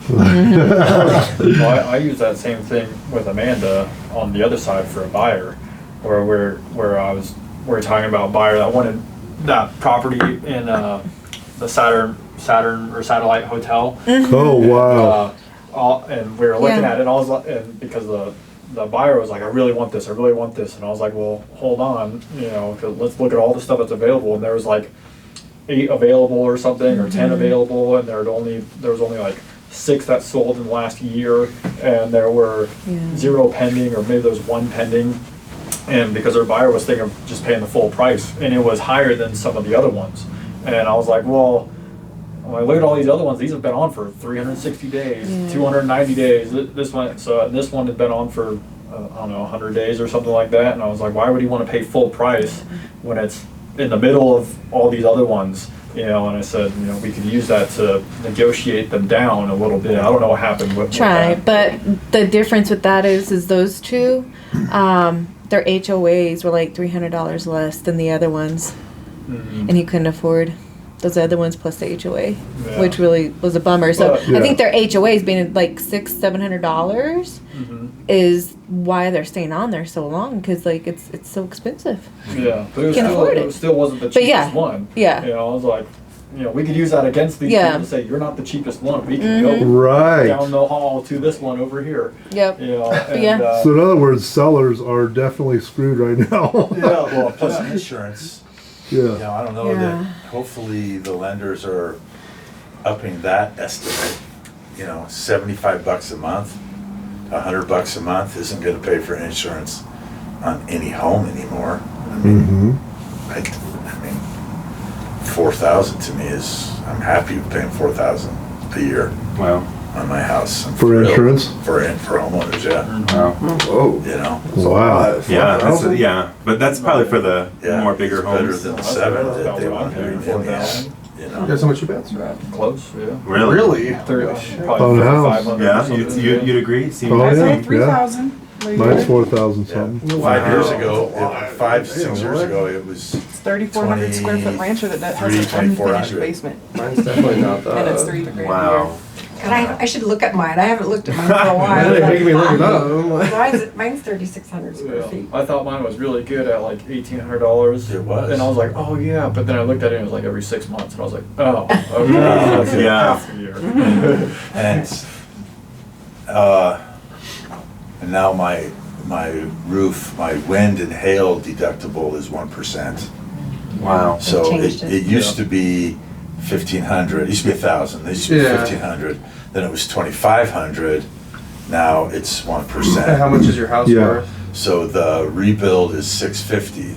Speaker 8: Well, I use that same thing with Amanda on the other side for a buyer, where we're talking about a buyer that wanted that property in the Saturn or Satellite Hotel.
Speaker 2: Oh, wow.
Speaker 8: And we were looking
Speaker 10: Yeah.
Speaker 8: at it, and and because the buyer was like, I really want this, and I was like, well, hold on, you know, 'cause let's look at all the stuff that's available, and there was like 8 available or something, or 10 available, and there was only like 6 that sold in the last year, and there were 0 pending, or maybe there was 1 pending, and because our buyer was thinking of just paying the full price, and it was higher than some of the other ones, and I was like, well, when I look at all these other ones, these have been on for 360 days, 290 days. This one had been on for I don't know, 100 days or something like that. And I was like, why would he want to pay full price when it's in the middle of all these other ones? You know, and I said, you know, we could use that to negotiate them down a little bit. I don't know what happened with
Speaker 10: Try,
Speaker 8: that.
Speaker 10: but the difference with that is those two, their HOAs were like $300 less than the other ones, and he couldn't afford those other ones plus the HOA, which really was a bummer. So
Speaker 8: But-
Speaker 10: I think their HOAs being like $600-700 is why they're staying on there so long, because like it's so expensive.
Speaker 8: Yeah, but
Speaker 10: Can't afford it.
Speaker 8: it still wasn't the
Speaker 10: But
Speaker 8: cheapest
Speaker 10: yeah,
Speaker 8: one.
Speaker 10: yeah.
Speaker 8: You know, I was like, you know, we could use that against these
Speaker 10: Yeah.
Speaker 8: people to say, you're not the cheapest one. We can go
Speaker 2: Right.
Speaker 8: down the hall to this one over here.
Speaker 10: Yep.
Speaker 8: You know, and,
Speaker 10: Yeah.
Speaker 2: So in other words, sellers are definitely screwed right now.
Speaker 3: Yeah, well, plus insurance.
Speaker 2: Yeah.
Speaker 3: You know, I don't know
Speaker 10: Yeah.
Speaker 3: that, hopefully the lenders are upping that estimate. You know, $75 a month, $100 a month isn't gonna pay for insurance on any home anymore. I mean, I mean, 4,000 to me is, I'm happy with paying 4,000 a year
Speaker 4: Wow.
Speaker 3: on my house. I'm
Speaker 2: For
Speaker 3: thrilled.
Speaker 2: insurance?
Speaker 3: For homeowners, yeah,
Speaker 4: Wow.
Speaker 7: Whoa.
Speaker 3: you know.
Speaker 2: Wow.
Speaker 4: Yeah, but that's probably for the
Speaker 3: Yeah,
Speaker 4: more bigger
Speaker 3: it's better
Speaker 4: homes.
Speaker 3: than the
Speaker 8: That's
Speaker 3: 7
Speaker 8: about
Speaker 3: that they
Speaker 8: what
Speaker 3: want
Speaker 8: I'm
Speaker 3: to
Speaker 8: paying,
Speaker 3: do in the
Speaker 8: 4,000.
Speaker 3: end, you
Speaker 7: You
Speaker 3: know.
Speaker 7: got so much you bet?
Speaker 8: Close, yeah.
Speaker 4: Really?
Speaker 7: Really?
Speaker 8: Probably
Speaker 2: On a house.
Speaker 8: 500 or
Speaker 4: Yeah,
Speaker 8: something,
Speaker 4: you'd agree? Seems
Speaker 2: Oh,
Speaker 9: I
Speaker 2: yeah.
Speaker 9: paid 3,000.
Speaker 2: Mine's 4,000 something.
Speaker 3: 5 years
Speaker 4: Wow.
Speaker 3: ago, 5-6 years ago, it was
Speaker 9: It's 3,400 square foot rancher that has an
Speaker 3: 3,400.
Speaker 9: unfinished basement.
Speaker 7: Mine's definitely not that.
Speaker 9: And it's $3 grand a year.
Speaker 4: Wow.
Speaker 1: And I should look at mine. I haven't looked at mine for a
Speaker 7: Why
Speaker 1: while.
Speaker 7: are they making me look it up? I'm like-
Speaker 1: Mine's 3,600 square
Speaker 8: Yeah.
Speaker 1: feet.
Speaker 8: I thought mine was really good at like $1,800.
Speaker 3: It was.
Speaker 8: And I was like, oh yeah, but then I looked at it and it was like every 6 months, and I was like, oh, okay,
Speaker 4: Yeah.
Speaker 8: half a year.
Speaker 3: And now my roof, my wind and hail deductible is 1%.
Speaker 4: Wow.
Speaker 3: So
Speaker 1: changed
Speaker 3: it
Speaker 1: it.
Speaker 3: used to be 1,500, it used to be 1,000, it used to be
Speaker 7: Yeah.
Speaker 3: 1,500, then it was 2,500, now it's
Speaker 7: How
Speaker 3: 1%.
Speaker 7: much is your house
Speaker 2: Yeah.
Speaker 7: worth?
Speaker 3: So the rebuild is 650.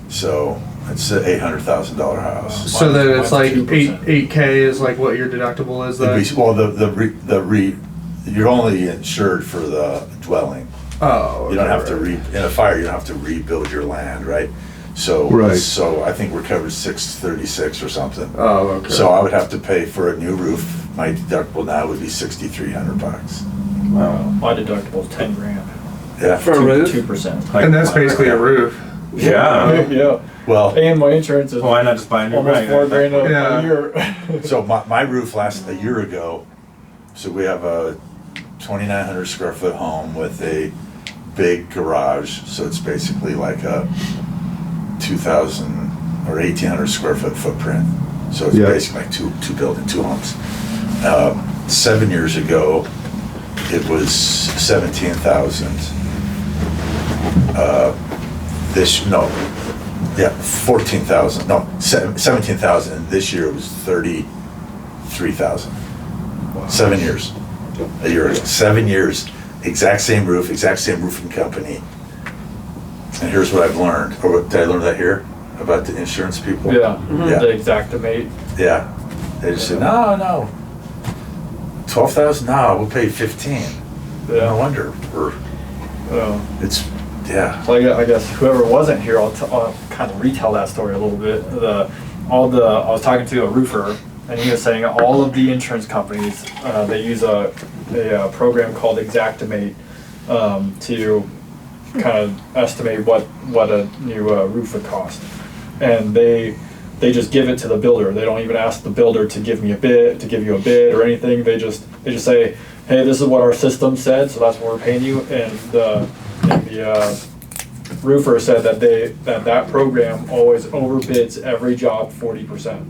Speaker 3: So it's an $800,000 house.
Speaker 7: So then it's like
Speaker 8: 2%.
Speaker 7: 8K is like what your deductible is then?
Speaker 3: Well, you're only insured for the dwelling.
Speaker 7: Oh.
Speaker 3: You don't
Speaker 7: okay,
Speaker 3: have to
Speaker 7: right.
Speaker 3: in a fire, you don't have to rebuild your land, right? So,
Speaker 2: Right.
Speaker 3: so I think we're covered 636 or something.
Speaker 7: Oh, okay.
Speaker 3: So I would have to pay for a new roof. My deductible now would be $6,300.
Speaker 8: My deductible is 10 grand.
Speaker 3: Yeah.
Speaker 7: For a roof?
Speaker 8: 2%.
Speaker 7: And that's basically a roof.
Speaker 4: Yeah.
Speaker 8: Yeah.
Speaker 3: Well,
Speaker 8: And my insurance is
Speaker 4: Why not just buy a new
Speaker 8: almost
Speaker 4: roof?
Speaker 8: 4 grand a
Speaker 7: Yeah.
Speaker 8: year.
Speaker 3: so my roof lasted a year ago. So we have a 2,900 square foot home with a big garage. So it's basically like a 2,000 or 1,800 square foot footprint. So it's
Speaker 2: Yeah.
Speaker 3: basically like two homes. 7 years ago, it was 17,000. 14,000. No, 17,000. This year it was 33,000. 7 years. A year ago. 7 years. Exact same roof, exact same roofing company. And here's what I've learned. Or what, did I learn that here about the insurance people?
Speaker 8: Yeah.
Speaker 3: Yeah.
Speaker 8: The Exactimate.
Speaker 3: Yeah. They just said, no. 12,000? No, we'll pay 15. No
Speaker 8: Yeah.
Speaker 3: wonder. It's, yeah.
Speaker 8: Like I guess whoever wasn't here, I'll kind of retell that story a little bit. I was talking to a roofer, and he was saying all of the insurance companies they use a program called Exactimate to kind of estimate what a new roof would cost, and they just give it to the builder. They don't even ask the builder to give you a bid or anything. They just say, hey, this is what our system said, so that's what we're paying you. And the roofer said that program always overbids every job 40%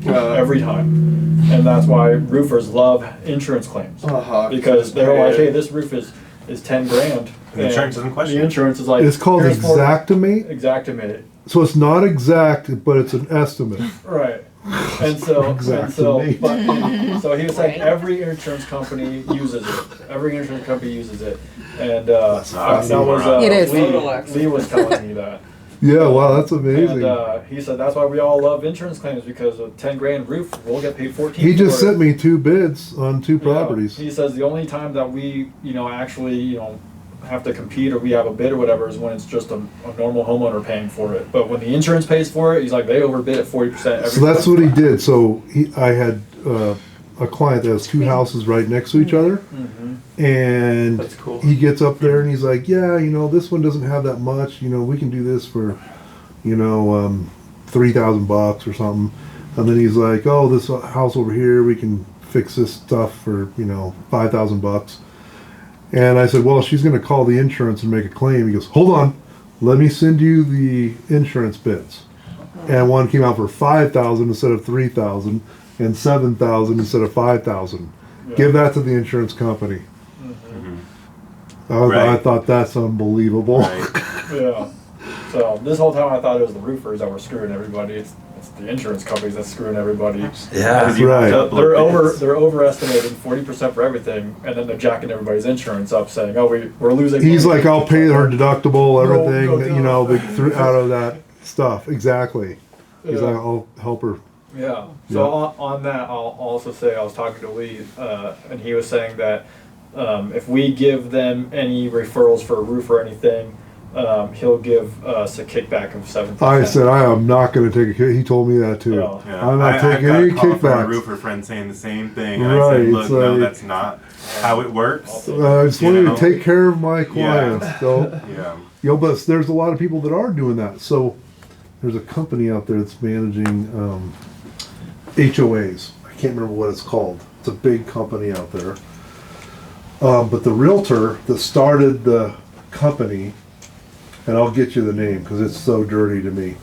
Speaker 8: every time, and that's why roofers love insurance claims, because they're like, hey, this roof is is 10 grand.
Speaker 4: The insurance doesn't question
Speaker 8: The
Speaker 4: it.
Speaker 8: insurance is like
Speaker 2: It's called
Speaker 8: here's for-
Speaker 2: Xactimate.
Speaker 8: Xactimate.
Speaker 2: So it's not exact, but it's an estimate.
Speaker 8: Right. And so
Speaker 2: Xactimate.
Speaker 8: so he was saying every insurance company uses it. Every insurance company uses it. And that was
Speaker 10: It is.
Speaker 8: Lee was telling me that.
Speaker 2: Yeah, wow, that's amazing.
Speaker 8: And he said that's why we all love insurance claims, because with 10 grand roof, we'll get paid 14.
Speaker 2: He just
Speaker 8: for it.
Speaker 2: sent me 2 bids on 2
Speaker 8: Yeah.
Speaker 2: properties.
Speaker 8: He says the only time that we, actually, have to compete or we have a bid or whatever is when it's just a normal homeowner paying for it. But when the insurance pays for it, he's like, they overbid at 40% every
Speaker 2: So that's
Speaker 8: time.
Speaker 2: what he did. So I had a client that has 2 houses right next to each other, and
Speaker 7: That's cool.
Speaker 2: he gets up there and he's like, yeah, this one doesn't have that much. We can do this for, $3,000 or something. And then he's like, oh, this house over here, we can fix this stuff for $5,000. And I said, well, she's going to call the insurance and make a claim. He goes, hold on, let me send you the insurance bids. And one came out for $5,000 instead of $3,000, and $7,000 instead of $5,000.
Speaker 8: Yeah.
Speaker 2: Give that to the insurance company. I
Speaker 4: Right.
Speaker 2: thought that's unbelievable.
Speaker 4: Right.
Speaker 8: Yeah. So this whole time I thought it was the roofers that were screwing everybody. It's the insurance companies that's screwing everybody.
Speaker 3: Yeah.
Speaker 2: Right.
Speaker 8: So they're
Speaker 4: Bids.
Speaker 8: they're overestimating 40% for everything, and then they're jacking everybody's insurance up, saying, "Oh, we're losing."
Speaker 2: He's
Speaker 8: money."
Speaker 2: like, I'll pay her deductible, everything,
Speaker 8: no.
Speaker 2: out of that stuff. Exactly. He's
Speaker 8: Yeah.
Speaker 2: like, I'll help her.
Speaker 8: Yeah.
Speaker 2: Yeah.
Speaker 8: So on that, I'll also say I was talking to Lee, and he was saying that if we give them any referrals for a roof or anything, he'll give us a kickback of 7%.
Speaker 2: I said, I am not going to take a kick. He told me that too.
Speaker 8: Yeah.
Speaker 4: Yeah.
Speaker 2: I'm not taking
Speaker 4: got
Speaker 2: any
Speaker 4: a call from a
Speaker 2: kickbacks.
Speaker 4: roofer friend saying the same thing. And
Speaker 2: Right,
Speaker 4: I said, look,
Speaker 2: it's
Speaker 4: no,
Speaker 2: like-
Speaker 4: that's not how it works.
Speaker 2: I just wanted
Speaker 4: know?
Speaker 2: to take care of my clients. So,
Speaker 4: Yeah.
Speaker 2: but there's a lot of people that are doing that. So there's a company out there that's managing HOAs. I can't remember what it's called. It's a big company out there. But the realtor that started the company, and I'll get you the name because it's so dirty to me,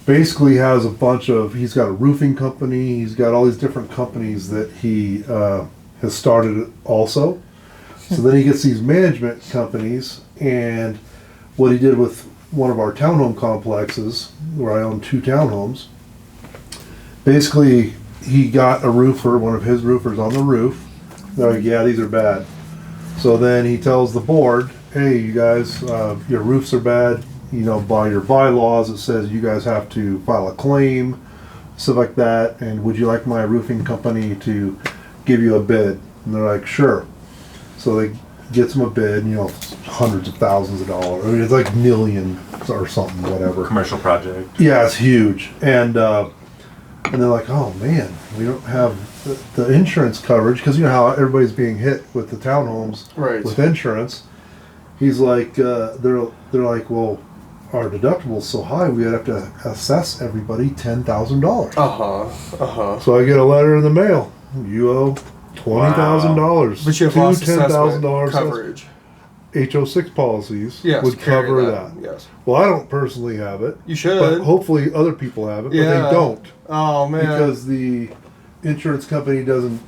Speaker 2: basically has a bunch of, he's got a roofing company, he's got all these different companies that he has started also. So then he gets these management companies, and what he did with one of our townhome complexes, where I own 2 townhomes, basically he got a roofer, one of his roofers on the roof. They're like, yeah, these are bad. So then he tells the board, hey, you guys, your roofs are bad. By your bylaws, it says you guys have to file a claim, stuff like that. And would you like my roofing company to give you a bid? And they're like, sure. So they gets them a bid, hundreds of thousands of dollars. I mean, it's like millions or something, whatever.
Speaker 4: Commercial project.
Speaker 2: Yeah, it's huge. And they're like, oh man, we don't have the insurance coverage, because you know how everybody's being hit with the townhomes
Speaker 7: Right.
Speaker 2: with insurance. He's like, they're like, well, our deductible's so high, we'd have to assess everybody $10,000. So I get a letter in the mail. You owe $20,000.
Speaker 7: But you have
Speaker 2: Two
Speaker 7: lost
Speaker 2: $10,000
Speaker 7: assessment coverage.
Speaker 2: HO6 policies
Speaker 7: Yes,
Speaker 2: would
Speaker 7: carry
Speaker 2: cover
Speaker 7: that,
Speaker 2: that.
Speaker 7: yes.
Speaker 2: Well, I don't personally have it.
Speaker 7: You should.
Speaker 2: But hopefully other people have it, but
Speaker 7: Yeah.
Speaker 2: they don't.
Speaker 7: Oh man.
Speaker 2: Because the insurance company doesn't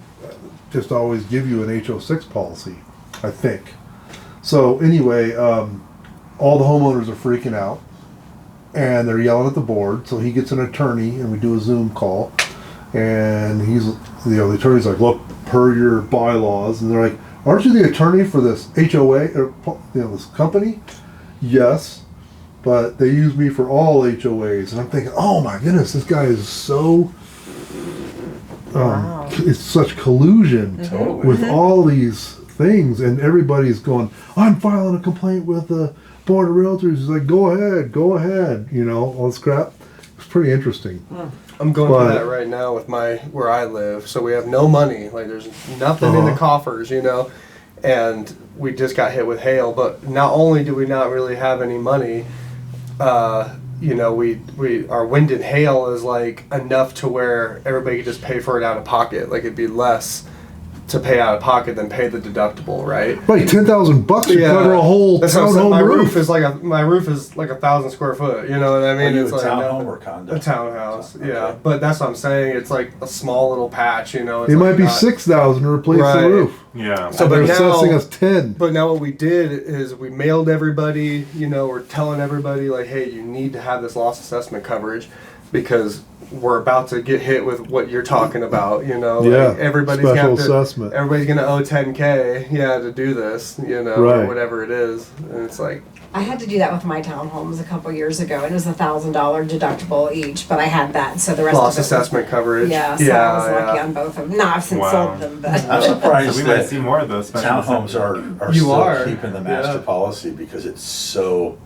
Speaker 2: just always give you an HO6 policy, I think. So anyway, all the homeowners are freaking out, and they're yelling at the board. So he gets an attorney, and we do a Zoom call, and the attorney's like, look, per your bylaws, and they're like, aren't you the attorney for this HOA or this company? Yes. But they use me for all HOAs, and I'm thinking, oh my goodness, this guy is so,
Speaker 10: Wow.
Speaker 2: it's such collusion
Speaker 3: Totally.
Speaker 2: with all these things, and everybody's going, I'm filing a complaint with the board of realtors. He's like, go ahead, all this crap. It's pretty interesting.
Speaker 7: I'm going
Speaker 2: But-
Speaker 7: through that right now with where I live. So we have no money. Like there's nothing in the coffers, and we just got hit with hail. But not only do we not really have any money, we our wind and hail is like enough to where everybody could just pay for it out of pocket. Like it'd be less to pay out of pocket than pay the deductible, right?
Speaker 2: Right, $10,000 to cover a whole
Speaker 7: That's what I'm saying.
Speaker 2: townhome
Speaker 7: My
Speaker 2: roof.
Speaker 7: my roof is like 1,000 square foot. You know what I mean?
Speaker 3: Are you
Speaker 7: It's
Speaker 3: a
Speaker 7: like
Speaker 3: townhome or condo?
Speaker 7: a townhouse.
Speaker 3: Okay.
Speaker 7: Yeah, but that's what I'm saying. It's like a small little patch. You know, it's
Speaker 2: It
Speaker 7: like
Speaker 2: might be
Speaker 7: not-
Speaker 2: 6,000 to replace
Speaker 7: Right.
Speaker 2: the roof.
Speaker 4: Yeah.
Speaker 7: So,
Speaker 2: They're
Speaker 7: but
Speaker 2: assessing
Speaker 7: now,
Speaker 2: us 10.
Speaker 7: but now what we did is we mailed everybody. You know, we're telling everybody like, hey, you need to have this loss assessment coverage because we're about to get hit with what you're talking about. You know,
Speaker 2: Yeah,
Speaker 7: like everybody's
Speaker 2: special
Speaker 7: got to,
Speaker 2: assessment.
Speaker 7: everybody's gonna owe 10K, yeah, to do this. You know,
Speaker 2: Right.
Speaker 7: or whatever it is, and it's like.
Speaker 1: I had to do that with my townhomes a couple years ago, and it was $1,000 deductible each, but I had that, so the rest
Speaker 7: Loss
Speaker 1: of it was-
Speaker 7: assessment coverage.
Speaker 1: Yeah, so I was lucky on both of them. No, I've since
Speaker 4: Wow.
Speaker 1: sold them,
Speaker 3: I'm
Speaker 1: but
Speaker 3: surprised
Speaker 4: We might
Speaker 3: that
Speaker 4: see more of those special
Speaker 3: townhomes
Speaker 4: assessments.
Speaker 3: are
Speaker 7: You
Speaker 3: still
Speaker 7: are,
Speaker 3: keeping the master
Speaker 7: yeah.
Speaker 3: policy because it's so.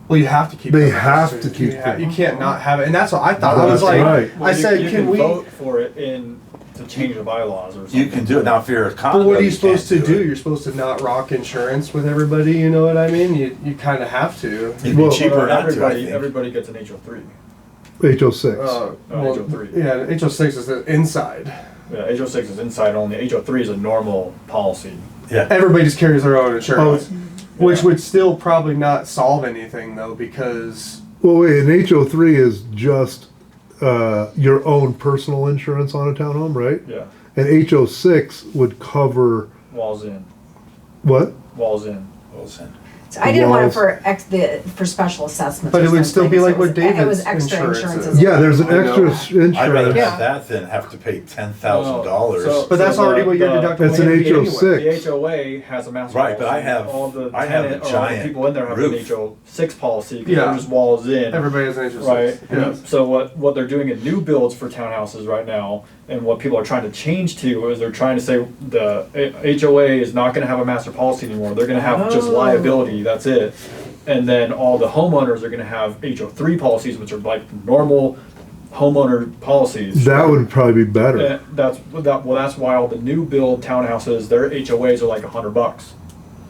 Speaker 7: Well, you have to keep.
Speaker 2: They
Speaker 7: it.
Speaker 2: have to keep
Speaker 7: You,
Speaker 2: it.
Speaker 7: you can't not have it, and that's what I thought. I
Speaker 2: That's
Speaker 7: was like,
Speaker 2: right.
Speaker 7: I said,
Speaker 8: you
Speaker 7: can we?
Speaker 8: vote for it to change the bylaws or something?
Speaker 3: You can do it now if you're a condo.
Speaker 7: But what are you supposed to
Speaker 3: can't
Speaker 7: do?
Speaker 3: it.
Speaker 7: You're supposed to not rock insurance with everybody. You know what I mean? You kind of have to.
Speaker 3: It'd be
Speaker 2: Well,
Speaker 3: cheaper not to. I
Speaker 8: everybody,
Speaker 3: think.
Speaker 8: everybody gets an HO3.
Speaker 2: HO6.
Speaker 7: Well,
Speaker 8: HO3.
Speaker 7: Yeah, HO6 is the inside.
Speaker 8: Yeah, HO6 is inside only. HO3 is a normal policy.
Speaker 3: Yeah.
Speaker 7: Everybody just carries their own insurance,
Speaker 2: Oh,
Speaker 7: which would still probably not solve anything though, because
Speaker 2: Well, wait, an HO3 is just your own personal insurance on a townhome, right?
Speaker 8: Yeah.
Speaker 2: And HO6 would cover
Speaker 8: Walls in.
Speaker 2: what?
Speaker 8: Walls in.
Speaker 3: Wilson.
Speaker 1: so I didn't want it
Speaker 2: Walls.
Speaker 1: for special assessments.
Speaker 7: But
Speaker 1: or
Speaker 7: it would still
Speaker 1: something,
Speaker 7: be like
Speaker 1: so
Speaker 7: what
Speaker 1: it was
Speaker 7: David's
Speaker 1: extra
Speaker 7: insurance
Speaker 1: insurance.
Speaker 7: is.
Speaker 1: as
Speaker 2: Yeah,
Speaker 1: well.
Speaker 2: there's an
Speaker 7: I know.
Speaker 2: extra
Speaker 3: I'd rather
Speaker 2: insurance.
Speaker 3: have that than have to pay $10,000.
Speaker 8: So-
Speaker 7: But that's
Speaker 8: so
Speaker 7: already what your
Speaker 8: the-
Speaker 7: deductible
Speaker 2: It's an
Speaker 7: would be anyway.
Speaker 2: HO6.
Speaker 8: The HOA has a master
Speaker 3: Right,
Speaker 8: policy.
Speaker 3: but I have-
Speaker 8: all the
Speaker 3: I have a
Speaker 8: tenant, or all the
Speaker 3: giant
Speaker 8: people in there have
Speaker 3: roof.
Speaker 8: an HO6 policy because
Speaker 7: Yeah.
Speaker 8: they're just walls in.
Speaker 7: Everybody has an HO6.
Speaker 8: Right.
Speaker 7: Yes.
Speaker 8: So what they're doing in new builds for townhouses right now, and what people are trying to change to is they're trying to say the HOA is not going to have a master policy anymore. They're going to have just liability. That's it. And then all the homeowners are going to have HO3 policies, which are like normal homeowner policies.
Speaker 2: That would probably be better.
Speaker 8: That's why all the new build townhouses, their HOAs are like $100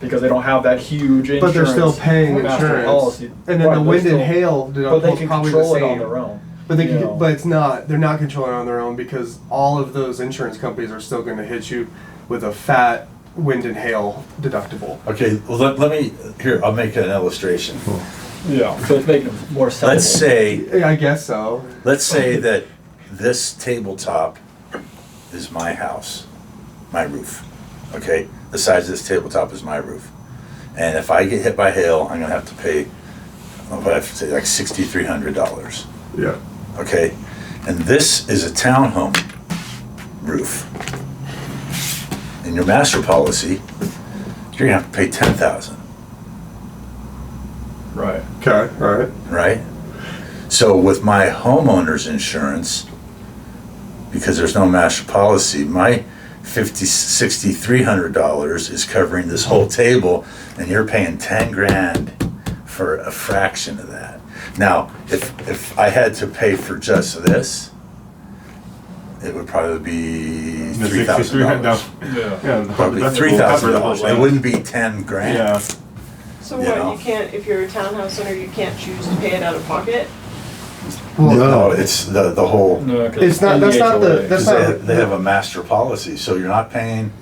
Speaker 8: because they don't have that huge insurance.
Speaker 7: But they're still paying
Speaker 8: master
Speaker 7: insurance.
Speaker 8: policy.
Speaker 7: And then
Speaker 8: Right,
Speaker 7: the
Speaker 8: they're
Speaker 7: wind
Speaker 8: still-
Speaker 7: and hail
Speaker 8: But they
Speaker 7: deductible is
Speaker 8: can
Speaker 7: probably the
Speaker 8: control it
Speaker 7: same.
Speaker 8: on their own.
Speaker 7: But they
Speaker 8: you
Speaker 7: can,
Speaker 8: know.
Speaker 7: but it's not. They're not controlling it on their own because all of those insurance companies are still going to hit you with a fat wind and hail deductible.
Speaker 3: Okay, well, let me, here, I'll make an illustration.
Speaker 8: Yeah, so it's making them more sellable.
Speaker 3: Let's say
Speaker 7: Yeah, I guess so.
Speaker 3: that this tabletop is my house, my roof. Okay, the size of this tabletop is my roof, and if I get hit by hail, I'm gonna have to pay, what I have to say, like $6,300.
Speaker 2: Yeah.
Speaker 3: Okay, and this is a townhome roof. In your master policy, you're gonna have to pay $10,000,
Speaker 8: Right.
Speaker 7: Okay. All right.
Speaker 3: right? So with my homeowner's insurance, because there's no master policy, my $6,300 is covering this whole table, and you're paying 10 grand for a fraction of that. Now, if I had to pay for just this, it would probably be
Speaker 4: The
Speaker 3: $3,000.
Speaker 8: Yeah.
Speaker 4: Yeah,
Speaker 3: Probably
Speaker 4: that's what we'll cover the whole
Speaker 3: $3,000. It
Speaker 4: thing.
Speaker 3: wouldn't be 10 grand.
Speaker 4: Yeah.
Speaker 9: So
Speaker 3: You
Speaker 9: what,
Speaker 3: know.
Speaker 9: you can't, if you're a townhouse owner, you can't choose to pay it out of pocket?
Speaker 3: No, it's the whole.
Speaker 8: No, 'cause
Speaker 7: It's not-
Speaker 8: in
Speaker 7: that's not the-
Speaker 8: HOA.
Speaker 7: that's
Speaker 3: Because they have a master policy, so you're not paying,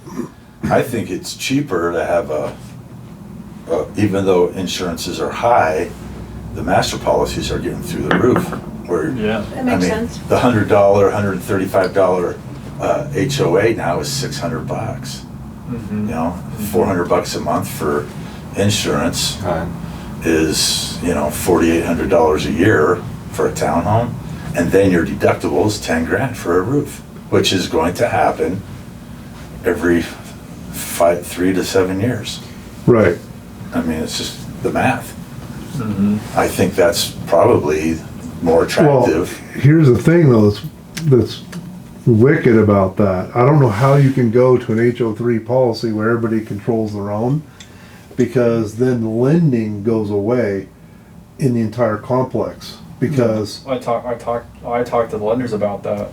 Speaker 3: I think it's cheaper to have even though insurances are high, the master policies are getting through the roof. Where,
Speaker 8: Yeah.
Speaker 1: That makes
Speaker 3: I mean,
Speaker 1: sense.
Speaker 3: the $100, $135 HOA now is $600.
Speaker 8: Mhm.
Speaker 3: You know, $400 a month for insurance is, $4,800 a year for a townhome, and then your deductible is 10 grand for a roof, which is going to happen every 3 to 7 years.
Speaker 2: Right.
Speaker 3: I mean, it's just the math.
Speaker 8: Mhm.
Speaker 3: I think that's probably more attractive.
Speaker 2: Well, here's the thing though, that's wicked about that. I don't know how you can go to an HO3 policy where everybody controls their own, because then lending goes away in the entire complex. Because
Speaker 8: I talked to the lenders about that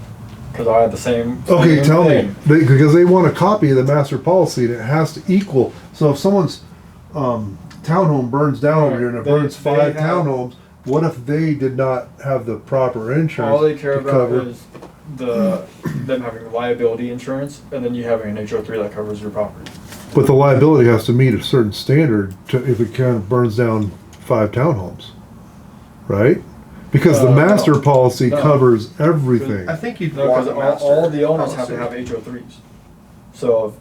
Speaker 8: because I had the same.
Speaker 2: okay,
Speaker 8: same
Speaker 2: tell
Speaker 8: thing.
Speaker 2: me, because they want a copy of the master policy and it has to equal. So if someone's townhome burns down over here and it
Speaker 8: They-
Speaker 2: burns
Speaker 8: they
Speaker 2: 5
Speaker 8: have-
Speaker 2: townhomes, what if they did not have the proper insurance
Speaker 8: All they care
Speaker 2: to
Speaker 8: about
Speaker 2: cover?
Speaker 8: is them having liability insurance, and then you having an HO3 that covers your property.
Speaker 2: But the liability has to meet a certain standard if it kind of burns down 5 townhomes, right? Because the master
Speaker 8: No.
Speaker 2: policy
Speaker 8: No.
Speaker 2: covers everything.
Speaker 7: I think you'd
Speaker 8: No,
Speaker 7: want
Speaker 8: because
Speaker 7: a master
Speaker 8: all the owners have
Speaker 7: policy.
Speaker 8: to have HO3s. So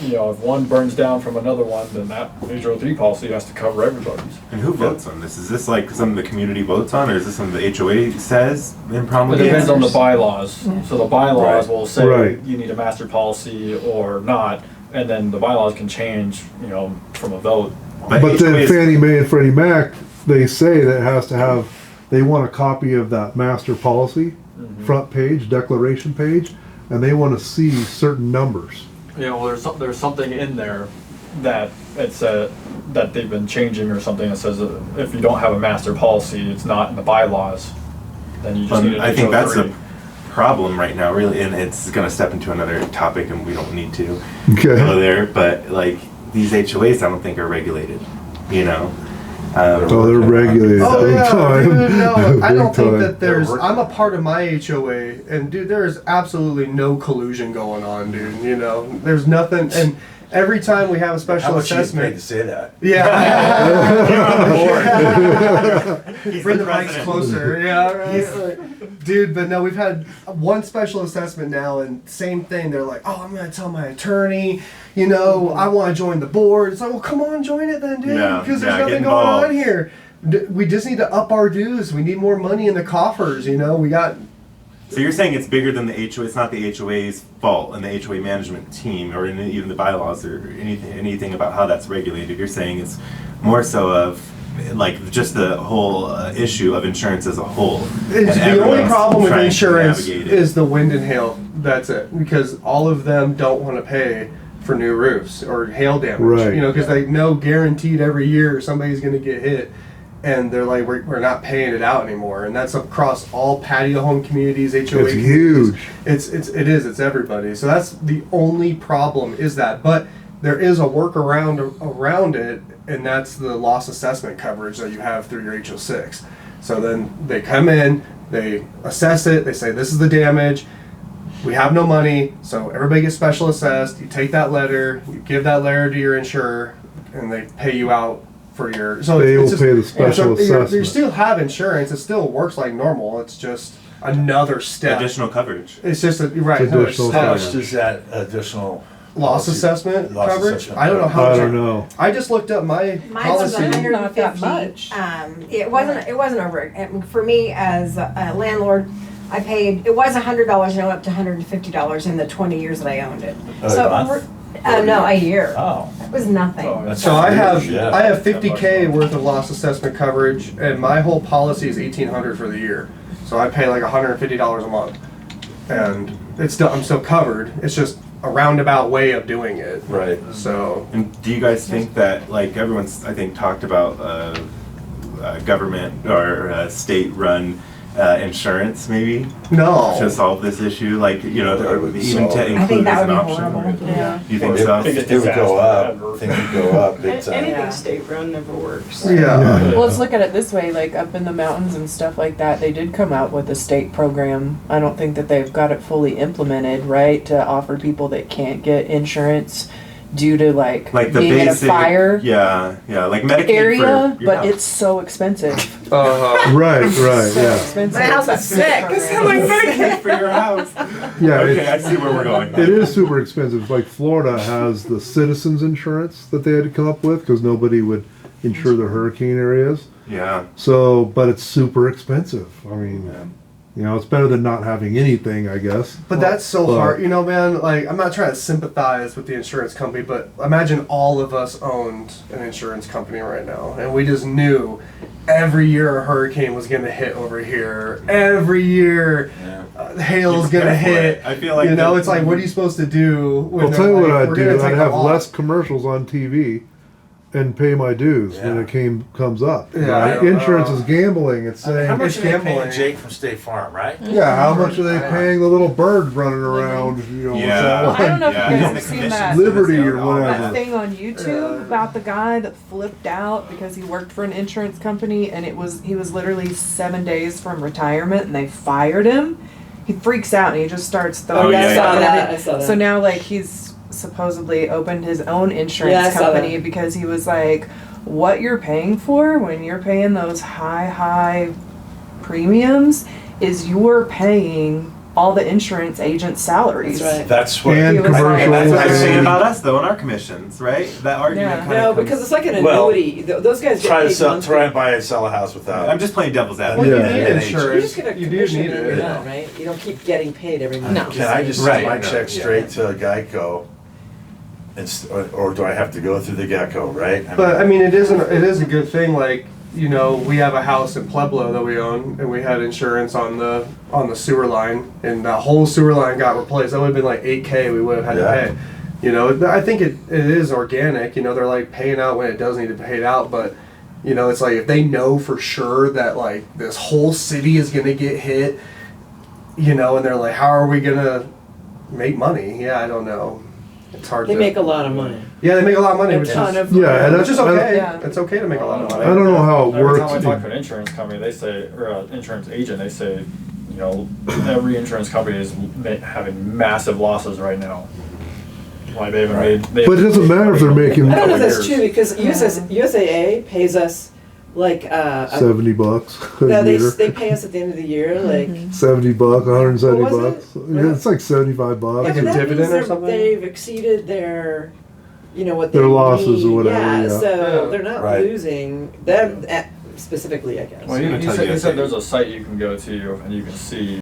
Speaker 8: if one burns down from another one, then that HO3 policy has to cover everybody's.
Speaker 4: And who votes on this? Is this like something the community votes on, or is this something the HOA says and
Speaker 8: It
Speaker 4: promulgates?
Speaker 8: depends on the bylaws. So the bylaws
Speaker 3: Right.
Speaker 8: will say
Speaker 2: Right.
Speaker 8: you need a master policy or not, and then the bylaws can change, from a vote.
Speaker 2: But then
Speaker 4: HOAs
Speaker 2: Fannie Mae and Freddie Mac, they say that it has to have, they want a copy of that master policy, front page, declaration page, and they want to see certain numbers.
Speaker 8: There's something in there that it's that they've been changing or something that says that if you don't have a master policy, it's not in the bylaws, then you just need an
Speaker 4: I think that's
Speaker 8: HO3.
Speaker 4: a problem right now, really, and it's going to step into another topic, and we don't need to go
Speaker 2: Okay.
Speaker 4: there. But like these HOAs, I don't think are regulated.
Speaker 2: Oh, they're regulated
Speaker 7: Oh
Speaker 2: big
Speaker 7: yeah,
Speaker 2: time.
Speaker 7: dude, no, I
Speaker 2: Big
Speaker 7: don't think
Speaker 2: time.
Speaker 7: that there's.
Speaker 3: They're working.
Speaker 7: I'm a part of my HOA, and dude, there is absolutely no collusion going on, dude. There's nothing, and every time we have a
Speaker 3: How
Speaker 7: special
Speaker 3: much you get paid
Speaker 7: assessment,
Speaker 3: to say that?
Speaker 7: bring the mics closer, yeah, right. Like, dude. But no, we've had one special assessment now, and same thing. They're like, oh, I'm gonna tell my attorney. I want to join the board. It's like, well, come on, join it then, dude,
Speaker 4: Yeah,
Speaker 7: because there's
Speaker 4: yeah,
Speaker 7: nothing
Speaker 4: get
Speaker 7: going on
Speaker 4: involved.
Speaker 7: here. We just need to up our dues. We need more money in the coffers. We got.
Speaker 4: So you're saying it's bigger than the HOA? It's not the HOA's fault and the HOA management team, or even the bylaws, or anything about how that's regulated. You're saying it's more so of like just the whole issue of insurance as a whole.
Speaker 7: It's
Speaker 4: And
Speaker 7: the only
Speaker 4: everyone's
Speaker 7: problem with
Speaker 4: trying to
Speaker 7: insurance
Speaker 4: navigate it.
Speaker 7: is the wind and hail. That's it. Because all of them don't want to pay for new roofs or hail damage.
Speaker 2: Right.
Speaker 7: Because they know guaranteed every year somebody's going to get hit. And they're like, we're not paying it out anymore. And that's across all patio home communities, HOA
Speaker 2: It's
Speaker 7: communities.
Speaker 2: huge.
Speaker 7: It's everybody. So that's the only problem is that. But there is a workaround around it, and that's the loss assessment coverage that you have through your HO6. So then they come in, they assess it, they say this is the damage, we have no money, so everybody gets special assessed. You take that letter, you give that letter to your insurer, and they pay you out for your. So
Speaker 2: They
Speaker 7: it's
Speaker 2: will
Speaker 7: just-
Speaker 2: pay the special
Speaker 7: so you
Speaker 2: assessment.
Speaker 7: still have insurance. It still works like normal. It's just another step.
Speaker 4: Additional coverage.
Speaker 7: It's just right.
Speaker 2: It's
Speaker 7: another
Speaker 2: additional
Speaker 7: step.
Speaker 3: How much does that additional
Speaker 7: Loss
Speaker 3: policy-
Speaker 7: assessment
Speaker 3: loss
Speaker 7: coverage?
Speaker 3: assessment
Speaker 7: I don't know how
Speaker 2: I
Speaker 7: much.
Speaker 2: don't know.
Speaker 7: I just looked up my
Speaker 1: Mine was
Speaker 7: policy.
Speaker 1: $150.
Speaker 10: Not that much.
Speaker 1: It wasn't over. For me as a landlord, I paid. It was $100 and up to $150 in the 20 years that I owned it.
Speaker 3: A month?
Speaker 1: No, a year.
Speaker 3: Oh.
Speaker 1: It was nothing.
Speaker 8: Oh,
Speaker 3: That's
Speaker 7: So I have
Speaker 3: huge, yeah.
Speaker 7: I have 50K worth of loss assessment coverage, and my whole policy is $1,800 for the year. So I pay like $150 a month, and I'm still covered. It's just a roundabout way of doing it.
Speaker 3: Right.
Speaker 7: So
Speaker 4: And do you guys think that, like, everyone's, I think, talked about government or state-run insurance, maybe,
Speaker 7: no.
Speaker 4: to solve this issue? Like,
Speaker 3: That would
Speaker 4: even
Speaker 3: solve
Speaker 4: to
Speaker 3: it.
Speaker 1: I think
Speaker 4: include
Speaker 1: that
Speaker 4: as
Speaker 1: would
Speaker 4: an
Speaker 1: be
Speaker 4: option?
Speaker 1: horrible.
Speaker 9: Yeah.
Speaker 4: You think
Speaker 3: Well,
Speaker 4: so?
Speaker 8: Biggest
Speaker 3: It would go up.
Speaker 8: disaster ever.
Speaker 3: Things would go up big time.
Speaker 9: Anything
Speaker 10: Yeah.
Speaker 9: state run never works.
Speaker 7: Yeah.
Speaker 9: Well, let's look at it this way, like up in the mountains and stuff like that, they did come out with a state program. I don't think that they've got it fully implemented, right, to offer people that can't get insurance due to like
Speaker 4: Like the
Speaker 9: being in a
Speaker 4: basic,
Speaker 9: fire
Speaker 4: yeah, like Medicaid
Speaker 9: area,
Speaker 4: for your
Speaker 9: but
Speaker 4: house.
Speaker 9: it's so expensive.
Speaker 2: Right, right,
Speaker 9: So
Speaker 2: yeah.
Speaker 9: expensive.
Speaker 1: My house
Speaker 9: That
Speaker 1: is sick.
Speaker 9: program.
Speaker 4: Medicaid for your house.
Speaker 2: Yeah,
Speaker 4: Okay,
Speaker 2: it's-
Speaker 4: I see where we're going.
Speaker 2: It is super expensive. Like Florida has the citizens insurance that they had to come up with because nobody would insure the hurricane areas.
Speaker 4: Yeah.
Speaker 2: So, but it's super expensive. I mean, it's better than not having anything, I guess.
Speaker 7: But that's so
Speaker 2: Well-
Speaker 7: hard, man. Like, I'm not trying to sympathize with the insurance company, but imagine all of us owned an insurance company right now, and we just knew every year a hurricane was going to hit over here. Every year, hail's
Speaker 4: You
Speaker 7: going to
Speaker 4: prepare for
Speaker 7: hit.
Speaker 4: it. I feel like
Speaker 7: it's like, what are you supposed to do? When
Speaker 2: I'll
Speaker 7: they're
Speaker 2: tell you
Speaker 7: like,
Speaker 2: what I'd
Speaker 7: "We're gonna
Speaker 2: do.
Speaker 7: take
Speaker 2: I'd
Speaker 7: a
Speaker 2: have
Speaker 7: loss."
Speaker 2: less commercials on TV and pay my dues when
Speaker 3: Yeah.
Speaker 2: it comes up.
Speaker 7: Yeah,
Speaker 2: right?
Speaker 7: I don't
Speaker 2: Insurance
Speaker 7: know.
Speaker 2: is gambling. It's saying,
Speaker 3: How much
Speaker 7: It's
Speaker 3: are they
Speaker 7: gambling.
Speaker 3: paying Jake from State Farm, right?
Speaker 2: yeah, how much are they paying the little bird running around? What's
Speaker 4: Yeah.
Speaker 2: that
Speaker 10: I don't know if
Speaker 4: Yeah,
Speaker 10: you guys
Speaker 4: and
Speaker 10: have
Speaker 4: the
Speaker 10: seen
Speaker 4: commissions
Speaker 10: that.
Speaker 4: to the
Speaker 2: Liberty
Speaker 4: sale
Speaker 2: or
Speaker 4: and all
Speaker 2: whatever.
Speaker 10: That thing on YouTube
Speaker 7: Yeah.
Speaker 10: about the guy that flipped out because he worked for an insurance company and he was literally 7 days from retirement and they fired him
Speaker 9: he freaks out and he just starts throwing
Speaker 6: Oh, yeah, I
Speaker 9: stuff
Speaker 6: saw
Speaker 9: and
Speaker 6: that,
Speaker 9: everything.
Speaker 6: I saw that.
Speaker 9: So now like he's supposedly opened his own
Speaker 6: Yeah, I
Speaker 9: insurance
Speaker 6: saw
Speaker 9: company
Speaker 6: that.
Speaker 9: because he was like, what you're paying for when you're paying those high premiums is you're paying all the insurance agents' salaries.
Speaker 6: That's right.
Speaker 3: That's what.
Speaker 2: And
Speaker 9: He was like-
Speaker 2: commercial.
Speaker 4: That's what
Speaker 3: I've
Speaker 4: they're saying
Speaker 3: seen-
Speaker 4: about us though, and our commissions, right? That argument
Speaker 9: Yeah.
Speaker 4: kind of
Speaker 6: No, because it's like an
Speaker 3: Well,
Speaker 6: annuity. Those guys get
Speaker 3: Try to
Speaker 6: paid
Speaker 3: sell,
Speaker 6: monthly.
Speaker 3: try and buy and sell a house without.
Speaker 4: I'm just playing devil's
Speaker 7: Well,
Speaker 4: advocate.
Speaker 7: you
Speaker 2: Yeah.
Speaker 7: need
Speaker 3: Yeah.
Speaker 7: insurance.
Speaker 6: You just get a
Speaker 7: You do
Speaker 6: commission
Speaker 7: need
Speaker 6: and you're
Speaker 7: it.
Speaker 6: done, right? You don't keep getting paid every month.
Speaker 10: No.
Speaker 3: Can I just
Speaker 4: Right.
Speaker 3: send my
Speaker 4: No.
Speaker 3: check straight to Geico? Or do I have to go through the Geico, right?
Speaker 7: But I mean, it is a good thing. Like, you know, we have a house in Pueblo that we own, and we had insurance on the sewer line, and the whole sewer line got replaced. That would have been like $8,000 we would have had
Speaker 3: Yeah.
Speaker 7: to pay. You know, I think it is organic. You know, they're like paying out when it does need to be paid out, but you know, it's like if they know for sure that like this whole city is gonna get hit, you know, and they're like, how are we gonna make money? Yeah, I don't know. It's hard
Speaker 6: They
Speaker 7: to
Speaker 6: make a lot of money.
Speaker 7: Yeah, they make a lot of money,
Speaker 6: A
Speaker 7: which
Speaker 6: ton
Speaker 7: is
Speaker 6: of
Speaker 2: Yeah, and
Speaker 7: which is
Speaker 2: I-
Speaker 7: okay.
Speaker 9: Yeah.
Speaker 7: It's okay to make a lot of money.
Speaker 2: I don't know how it
Speaker 8: Every time I
Speaker 2: works.
Speaker 8: talk to an insurance company, they say, or an insurance agent, they say, you know, every insurance company is having massive losses right now. Like they haven't made.
Speaker 2: But it doesn't matter if they're making
Speaker 6: I don't know if
Speaker 8: Couple
Speaker 6: that's
Speaker 8: years.
Speaker 6: true because USAA pays us like
Speaker 2: $70 a
Speaker 6: no,
Speaker 2: year.
Speaker 6: they pay us at the end of the year like.
Speaker 2: $70, $170
Speaker 6: What was
Speaker 2: bucks.
Speaker 6: it?
Speaker 2: Yeah, it's like $75.
Speaker 7: Like
Speaker 6: Yeah,
Speaker 7: a
Speaker 6: but that
Speaker 7: dividend
Speaker 6: means
Speaker 7: or something?
Speaker 6: They've exceeded their, you know, what
Speaker 2: Their
Speaker 6: they
Speaker 2: losses or
Speaker 6: need.
Speaker 2: whatever,
Speaker 6: Yeah,
Speaker 2: yeah.
Speaker 6: so
Speaker 7: Yeah.
Speaker 6: they're not
Speaker 3: Right.
Speaker 6: losing them specifically, I guess.
Speaker 8: Well, he
Speaker 4: Until
Speaker 8: said
Speaker 4: you
Speaker 8: there's
Speaker 4: get
Speaker 8: a site you can go to and you can see